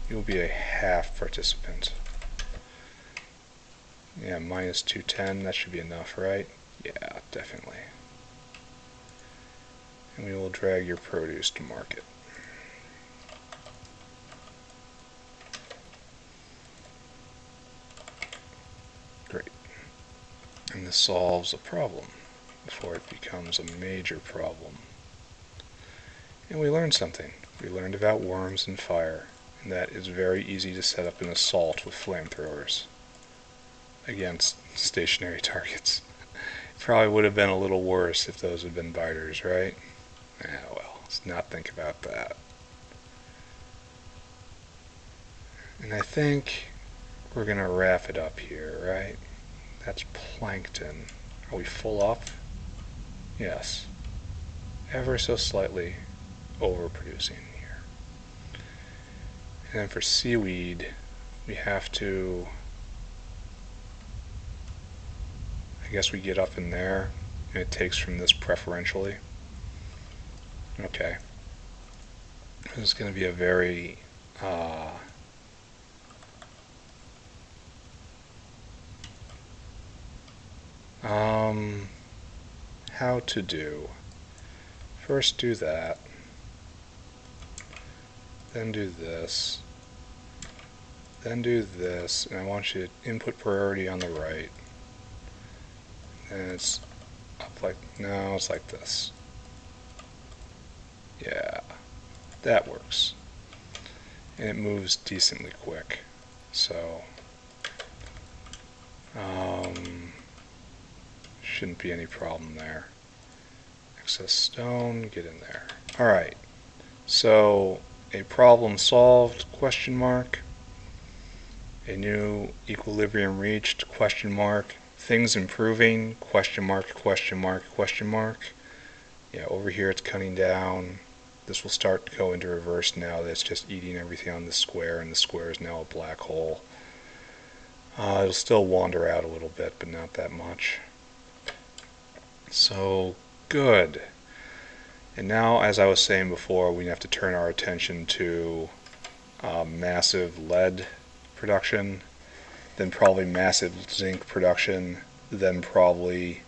You'll be a half participant. Yeah, minus 210, that should be enough, right? Yeah, definitely. And we will drag your produce to market. Great. And this solves a problem before it becomes a major problem. And we learned something. We learned about worms and fire, and that is very easy to set up an assault with flamethrowers against stationary targets. It probably would have been a little worse if those had been biters, right? Well, let's not think about that. And I think we're going to wrap it up here, right? That's plankton. Are we full up? Yes. Ever so slightly overproducing here. And then for seaweed, we have to... I guess we get up in there, and it takes from this preferentially. Okay. This is going to be a very... how to do. First do that. Then do this. Then do this. And I want you to input priority on the right. And it's up like... No, it's like this. Yeah. That works. And it moves decently quick. So... shouldn't be any problem there. Excess stone, get in there. Alright, so a problem solved, question mark. A new equilibrium reached, question mark. Things improving, question mark, question mark, question mark. Yeah, over here it's cutting down. This will start to go into reverse now that it's just eating everything on the square, and the square is now a black hole. It'll still wander out a little bit, but not that much. So, good. And now, as I was saying before, we have to turn our attention to massive lead production, then probably massive zinc production, then probably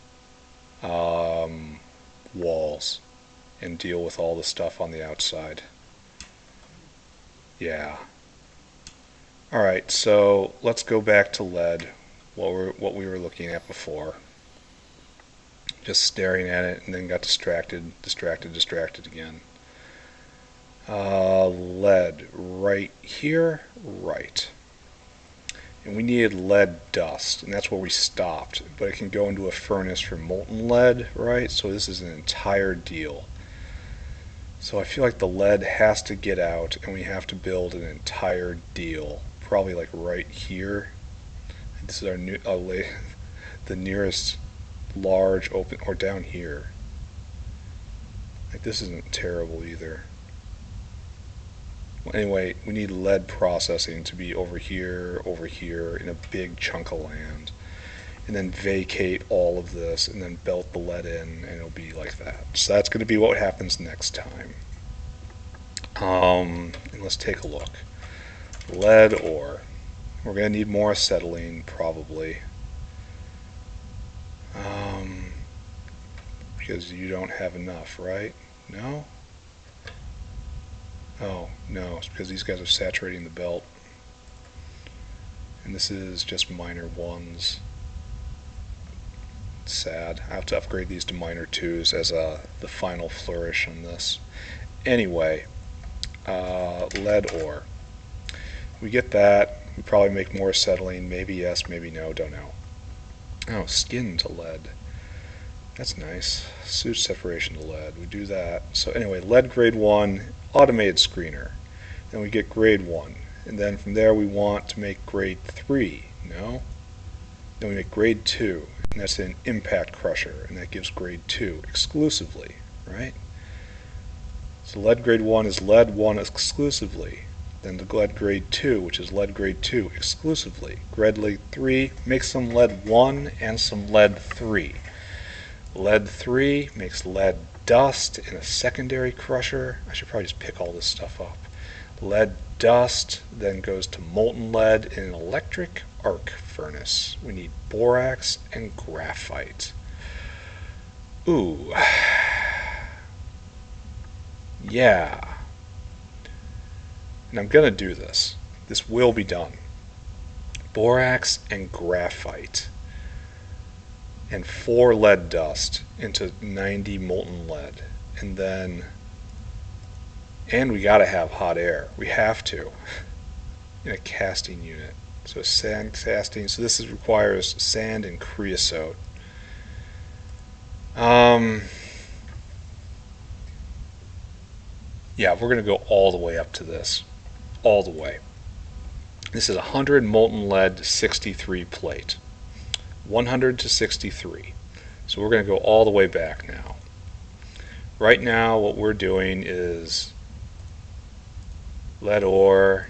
walls, and deal with all the stuff on the outside. Yeah. Alright, so let's go back to lead, what we were looking at before. Just staring at it, and then got distracted again. Lead right here, right. And we needed lead dust, and that's where we stopped. But it can go into a furnace for molten lead, right? So this is an entire deal. So I feel like the lead has to get out, and we have to build an entire deal probably like right here. This is our new the nearest large open, or down here. Like this isn't terrible either. Well, anyway, we need lead processing to be over here in a big chunk of land, and then vacate all of this and then belt the lead in, and it'll be like that. So that's going to be what happens next time. And let's take a look. Lead ore. We're going to need more acetylene probably. Because you don't have enough, right? No? Oh, no, it's because these guys are saturating the belt. And this is just minor ones. It's sad. I have to upgrade these to minor twos as the final flourish on this. Anyway, lead ore. We get that. We probably make more acetylene. Maybe yes, maybe no, don't know. Oh, skin to lead. That's nice. Suit separation to lead. We do that. So anyway, lead grade 1, automated screener. Then we get grade 1. And then from there we want to make grade 3. No? Then we make grade 2. And that's an impact crusher. And that gives grade 2 exclusively. Right? So lead grade 1 is lead 1 exclusively. Then the lead grade 2, which is lead grade 2 exclusively. Grade 3 makes some lead 1 and some lead 3. Lead 3 makes lead dust in a secondary crusher. I should probably just pick all this stuff up. Lead dust then goes to molten lead in an electric arc furnace. We need borax and graphite. Ooh. Yeah. And I'm going to do this. This will be done. Borax and graphite. And 4 lead dust into 90 molten lead. And then, and we gotta have hot air. We have to. In a casting unit. So sand casting, so this requires sand and creosote. Yeah, we're gonna go all the way up to this. All the way. This is 100 molten lead 63 plate. 100 to 63. So we're going to go all the way back now. Right now what we're doing is lead ore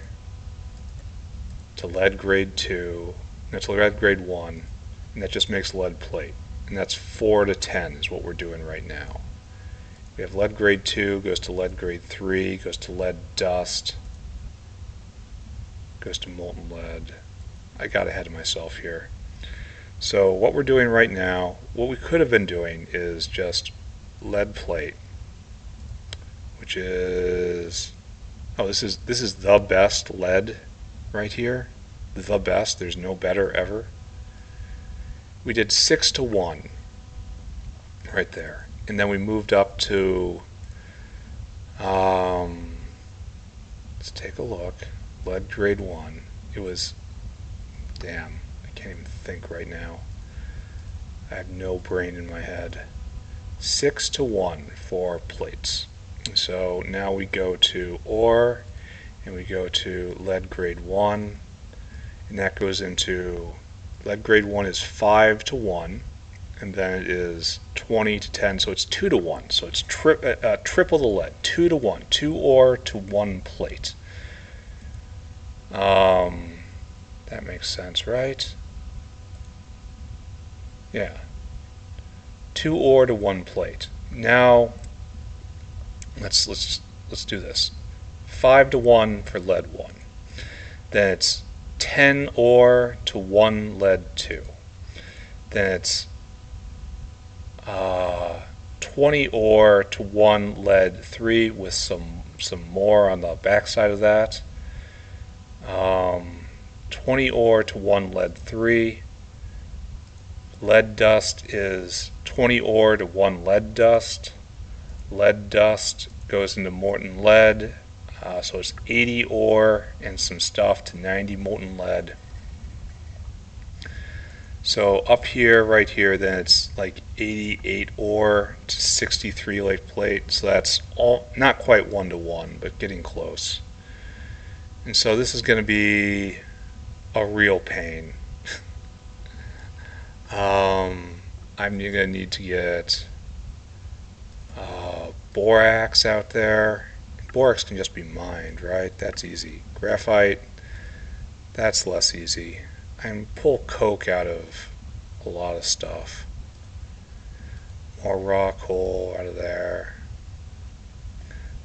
to lead grade 2, that's lead grade 1, and that just makes lead plate. And that's 4 to 10 is what we're doing right now. We have lead grade 2, goes to lead grade 3, goes to lead dust, goes to molten lead. I got ahead of myself here. So what we're doing right now, what we could have been doing is just lead plate, which is, oh, this is the best lead right here. The best, there's no better ever. We did 6 to 1 right there. And then we moved up to, let's take a look, lead grade 1. It was, damn. Can't even think right now. I have no brain in my head. 6 to 1 for plates. So now we go to ore, and we go to lead grade 1, and that goes into, lead grade 1 is 5 to 1, and then it is 20 to 10, so it's 2 to 1. So it's triple the lead, 2 to 1, 2 ore to 1 plate. That makes sense, right? Yeah. 2 ore to 1 plate. Now let's do this. 5 to 1 for lead 1. Then it's 10 ore to 1 lead 2. Then it's 20 ore to 1 lead 3 with some more on the backside of that. 20 ore to 1 lead 3. Lead dust is 20 ore to 1 lead dust. Lead dust goes into molten lead, so it's 80 ore and some stuff to 90 molten lead. So up here, right here, then it's like 88 ore to 63 lead plate. So that's all, not quite 1 to 1, but getting close. And so this is going to be a real pain. I'm gonna need to get borax out there. Borax can just be mined, right? That's easy. Graphite, that's less easy. I can pull coke out of a lot of stuff. More raw coal out of there.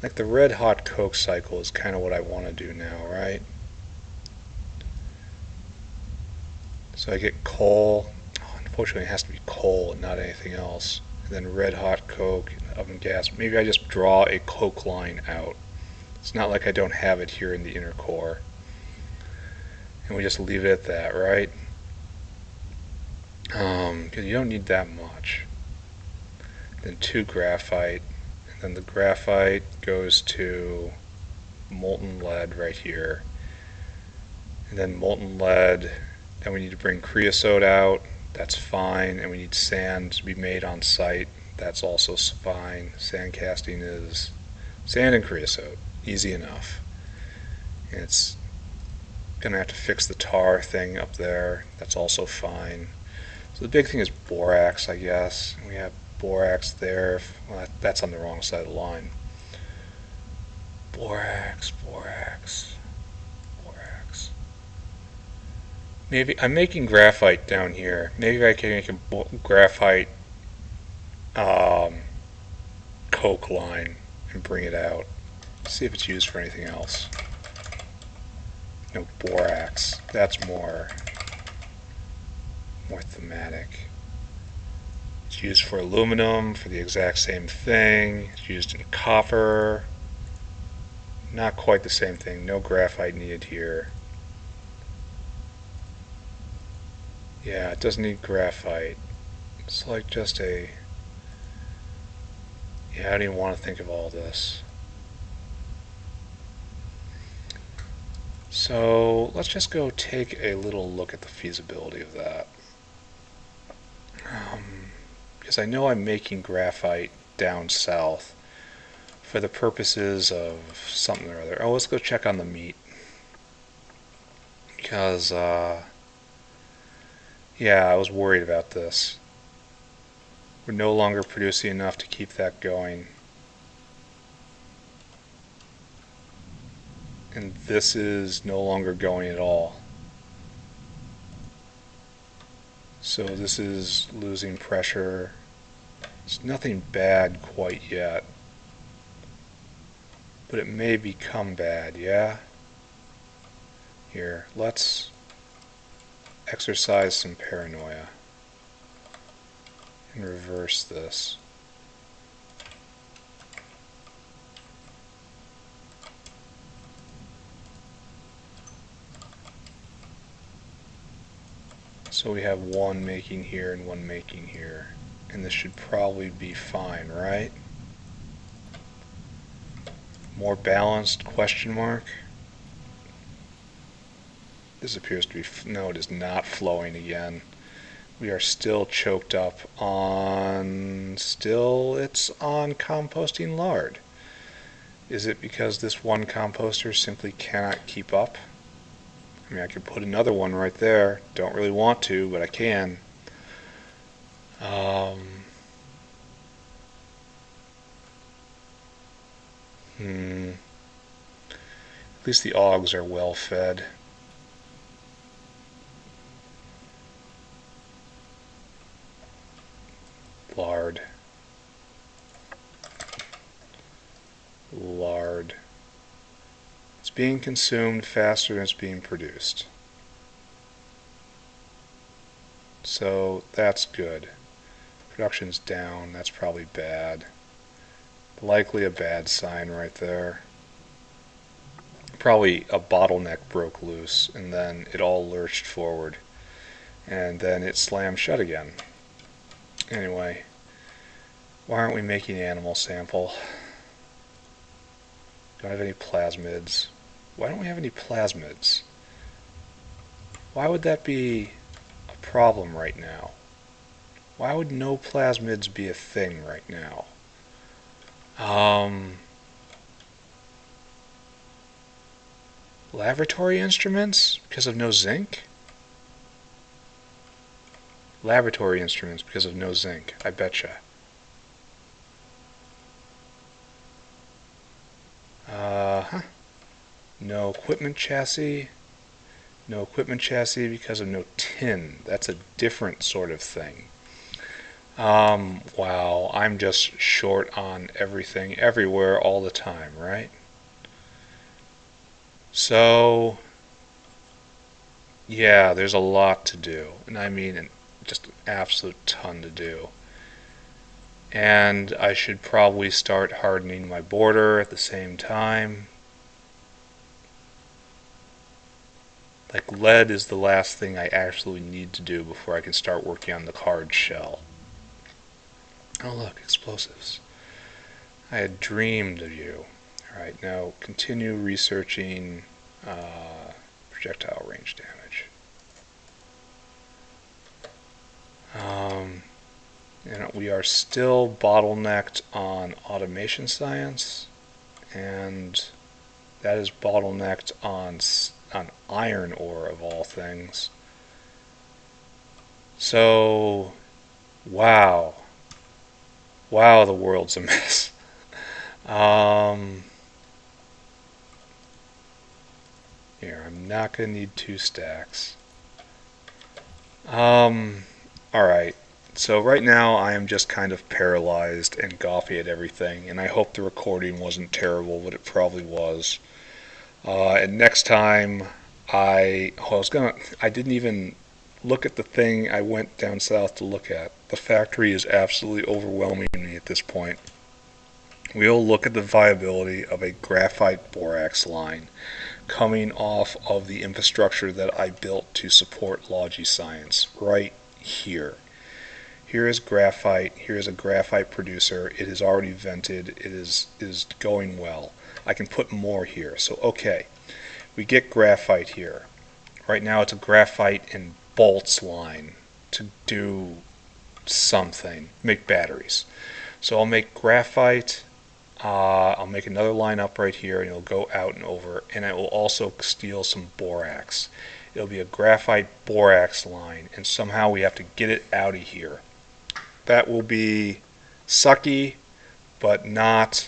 Like the red hot coke cycle is kind of what I want to do now, right? So I get coal. Unfortunately, it has to be coal and not anything else. And then red hot coke, oven gas. Maybe I just draw a coke line out. It's not like I don't have it here in the inner core. And we just leave it at that, right? Because you don't need that much. Then 2 graphite. And then the graphite goes to molten lead right here. And then molten lead. Then we need to bring creosote out. That's fine. And we need sand to be made on site. That's also fine. Sand casting is sand and creosote. Easy enough. And it's gonna have to fix the tar thing up there. That's also fine. So the big thing is borax, I guess. We have borax there. Well, that's on the wrong side of the line. Borax. Maybe I'm making graphite down here. Maybe I can make a graphite coke line and bring it out. See if it's used for anything else. No, borax. That's more thematic. It's used for aluminum for the exact same thing. It's used in copper. Not quite the same thing. No graphite needed here. Yeah, it doesn't need graphite. It's like just a... Yeah, I don't even want to think of all this. So let's just go take a little look at the feasibility of that. Because I know I'm making graphite down south for the purposes of something or other. Oh, let's go check on the meat. Because, yeah, I was worried about this. We're no longer producing enough to keep that going. And this is no longer going at all. So this is losing pressure. It's nothing bad quite yet. But it may become bad, yeah? Here, let's exercise some paranoia and reverse this. So we have one making here and one making here. And this should probably be fine, right? More balanced, question mark? This appears to be, no, it is not flowing again. We are still choked up on, it's on composting lard. Is it because this one composter simply cannot keep up? I mean, I could put another one right there. Don't really want to, but I can. At least the augs are well fed. Lard. It's being consumed faster than it's being produced. So that's good. Production's down. That's probably bad. Likely a bad sign right there. Probably a bottleneck broke loose and then it all lurched forward. And then it slammed shut again. Anyway, why aren't we making animal sample? Don't have any plasmids. Why don't we have any plasmids? Why would that be a problem right now? Why would no plasmids be a thing right now? Laboratory instruments because of no zinc? Laboratory instruments because of no zinc, I betcha. Huh. No equipment chassis. No equipment chassis because of no tin. That's a different sort of thing. Wow, I'm just short on everything, everywhere, all the time, right? So, yeah, there's a lot to do. And I mean, just an absolute ton to do. And I should probably start hardening my border at the same time. Like, lead is the last thing I actually need to do before I can start working on the card shell. Oh look, explosives. I had dreamed of you. Alright, now continue researching projectile range damage. And we are still bottlenecked on automation science, and that is bottlenecked on iron ore of all things. So, wow. Wow, the world's a mess. Here, I'm not going to need 2 stacks. Alright. So right now I am just kind of paralyzed and gawpy at everything, and I hope the recording wasn't terrible, but it probably was. And next time I didn't even look at the thing I went down south to look at. The factory is absolutely overwhelming me at this point. We'll look at the viability of a graphite borax line coming off of the infrastructure that I built to support Logi Science right here. Here is graphite. Here is a graphite producer. It is already vented. It is going well. I can put more here. So okay, we get graphite here. Right now it's a graphite and bolts line to do something, make batteries. So I'll make graphite. I'll make another line up right here, and it'll go out and over, and I will also steal some borax. It'll be a graphite borax line, and somehow we have to get it out of here. That will be sucky, but not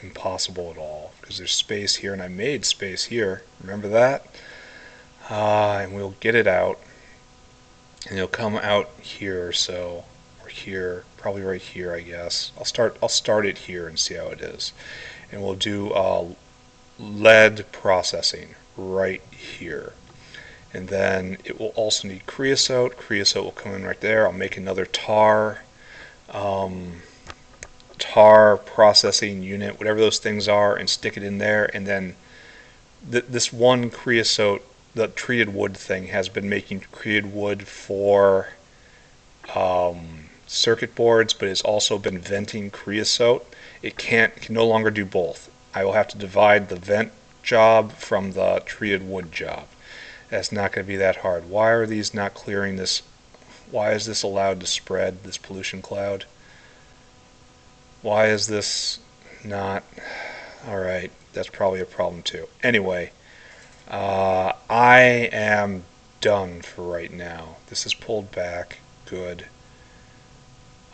impossible at all, because there's space here, and I made space here. Remember that? And we'll get it out, and it'll come out here or so, or here, probably right here, I guess. I'll start it here and see how it is, and we'll do lead processing right here. And then it will also need creosote. Creosote will come in right there. I'll make another tar processing unit, whatever those things are, and stick it in there. And then this one creosote, the treated wood thing, has been making treated wood for circuit boards, but it's also been venting creosote. It can no longer do both. I will have to divide the vent job from the treated wood job. That's not going to be that hard. Why are these not clearing this? Why is this allowed to spread, this pollution cloud? Why is this not? Alright, that's probably a problem too. Anyway, I am done for right now. This is pulled back. Good.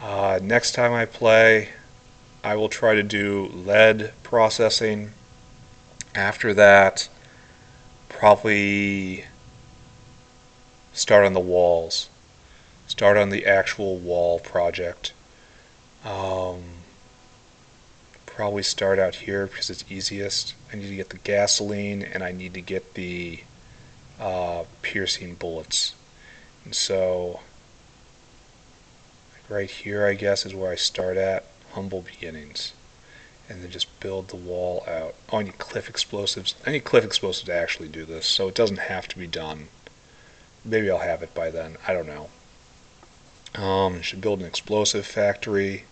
Next time I play, I will try to do lead processing. After that, probably start on the walls. Start on the actual wall project. Probably start out here because it's easiest. I need to get the gasoline, and I need to get the piercing bullets. And so right here, I guess, is where I start at. Humble beginnings. And then just build the wall out. Oh, I need cliff explosives. I need cliff explosives to actually do this, so it doesn't have to be done. Maybe I'll have it by then. I don't know. Should build an explosive factory.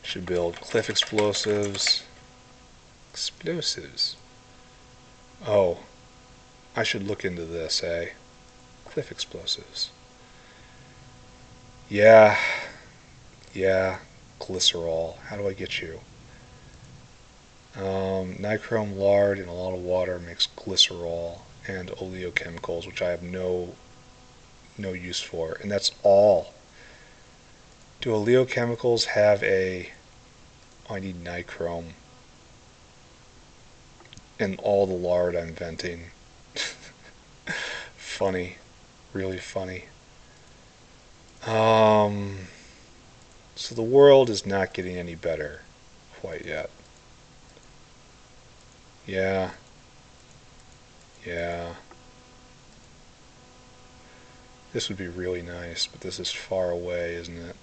Should build cliff explosives. Explosives. Oh, I should look into this, eh? Cliff explosives. Yeah. Yeah. Glycerol. How do I get you? Nichrome lard in a lot of water makes glycerol and oleochemicals, which I have no use for. And that's all. Do oleochemicals have a... Oh, I need nichrome. And all the lard I'm venting. Funny. Really funny. So the world is not getting any better quite yet. Yeah. Yeah. This would be really nice, but this is far away, isn't it?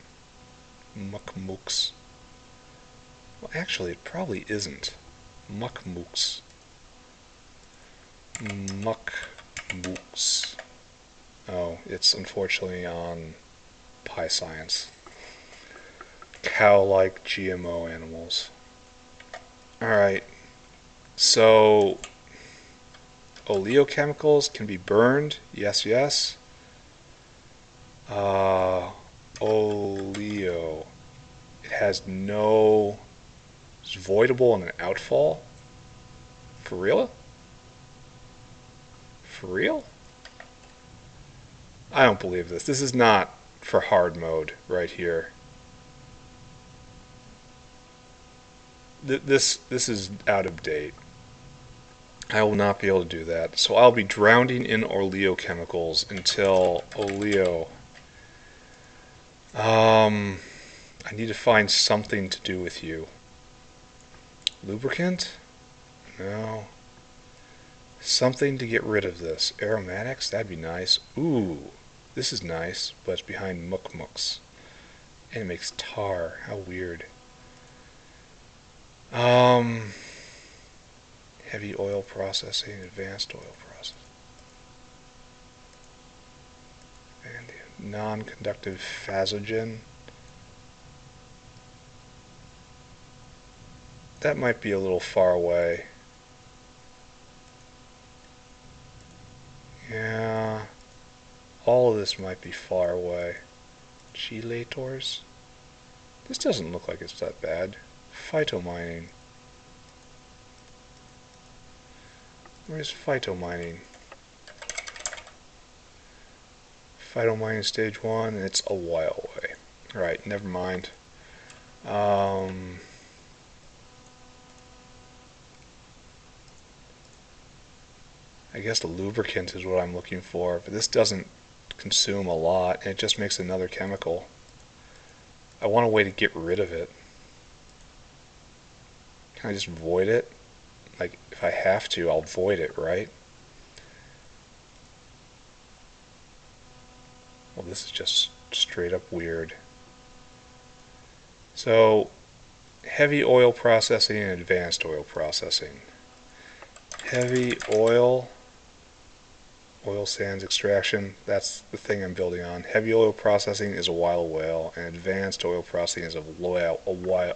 Muckmooks. Well, actually, it probably isn't. Muckmooks. Muckmooks. Oh, it's unfortunately on Pi Science. Cow-like GMO animals. Alright, so oleochemicals can be burned. Yes, yes. Oleo. It has no... It's voidable and an outfall? For real? For real? I don't believe this. This is not for hard mode right here. This is out of date. I will not be able to do that. So I'll be drowning in oleochemicals until oleo... I need to find something to do with you. Lubricant? No. Something to get rid of this. Aromatics? That'd be nice. Ooh, this is nice, but it's behind muckmooks. And it makes tar. How weird. Heavy oil processing, advanced oil processing. And non-conductive phasogen. That might be a little far away. Yeah, all of this might be far away. Chelators? This doesn't look like it's that bad. Phytomining. Where's phytomining? Phytomining stage 1, and it's a while away. Alright, never mind. I guess the lubricant is what I'm looking for, but this doesn't consume a lot, and it just makes another chemical. I want a way to get rid of it. Can I just void it? Like, if I have to, I'll void it, right? Well, this is just straight up weird. So, heavy oil processing and advanced oil processing. Heavy oil sands extraction, that's the thing I'm building on. Heavy oil processing is a while away, and advanced oil processing is a while away.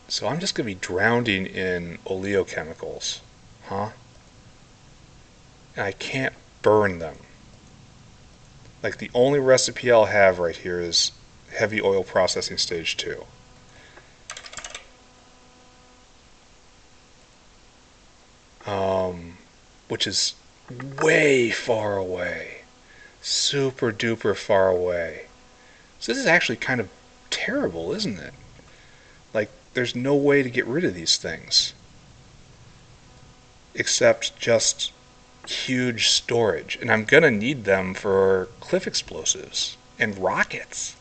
So I'm just going to be drowning in oleochemicals, huh? And I can't burn them. Like, the only recipe I'll have right here is heavy oil processing stage 2. Which is way far away. Super duper far away. So this is actually kind of terrible, isn't it? Like, there's no way to get rid of these things. Except just huge storage. And I'm gonna need them for cliff explosives and rockets.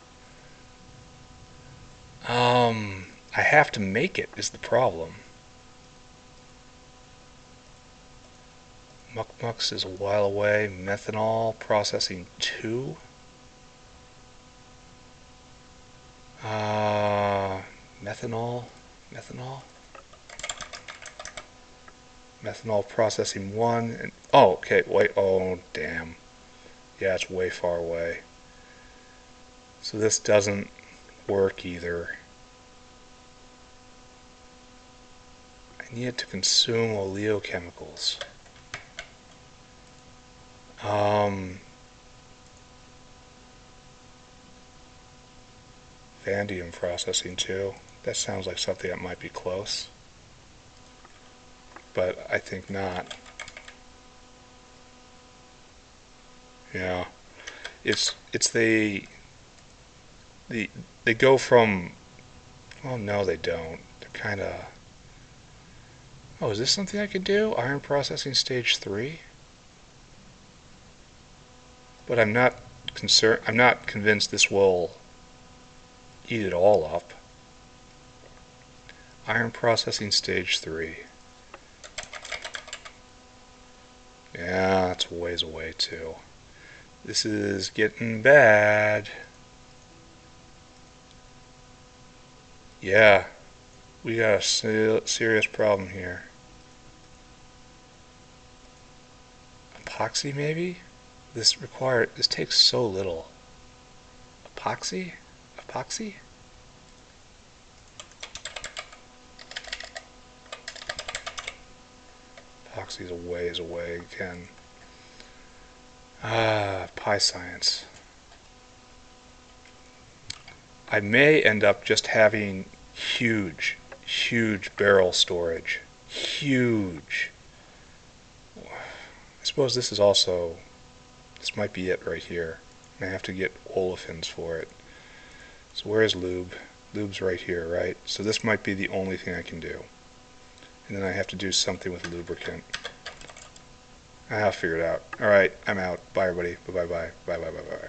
I have to make it is the problem. Muckmucks is a while away. Methanol processing 2. Methanol processing 1. And, oh, okay, wait, oh, damn. Yeah, it's way far away. So this doesn't work either. I need it to consume oleochemicals. vanadium processing too. That sounds like something that might be close, but I think not. Yeah, it's they go from, well, no, they don't. They're kind of. Oh, is this something I could do? Iron processing stage 3? But I'm not concerned. I'm not convinced this will eat it all up. Iron processing stage 3. Yeah, that's a ways away too. This is getting bad. Yeah, we got a serious problem here. Epoxy maybe? This takes so little. Epoxy? Epoxy? Epoxy's a ways away again. Pi science. I may end up just having huge, huge barrel storage. Huge. I suppose this is also, this might be it right here. I have to get olefins for it. So where's lube? Lube's right here, right? So this might be the only thing I can do. And then I have to do something with lubricant. I'll figure it out. Alright, I'm out. Bye everybody. Bye bye bye. Bye bye bye bye.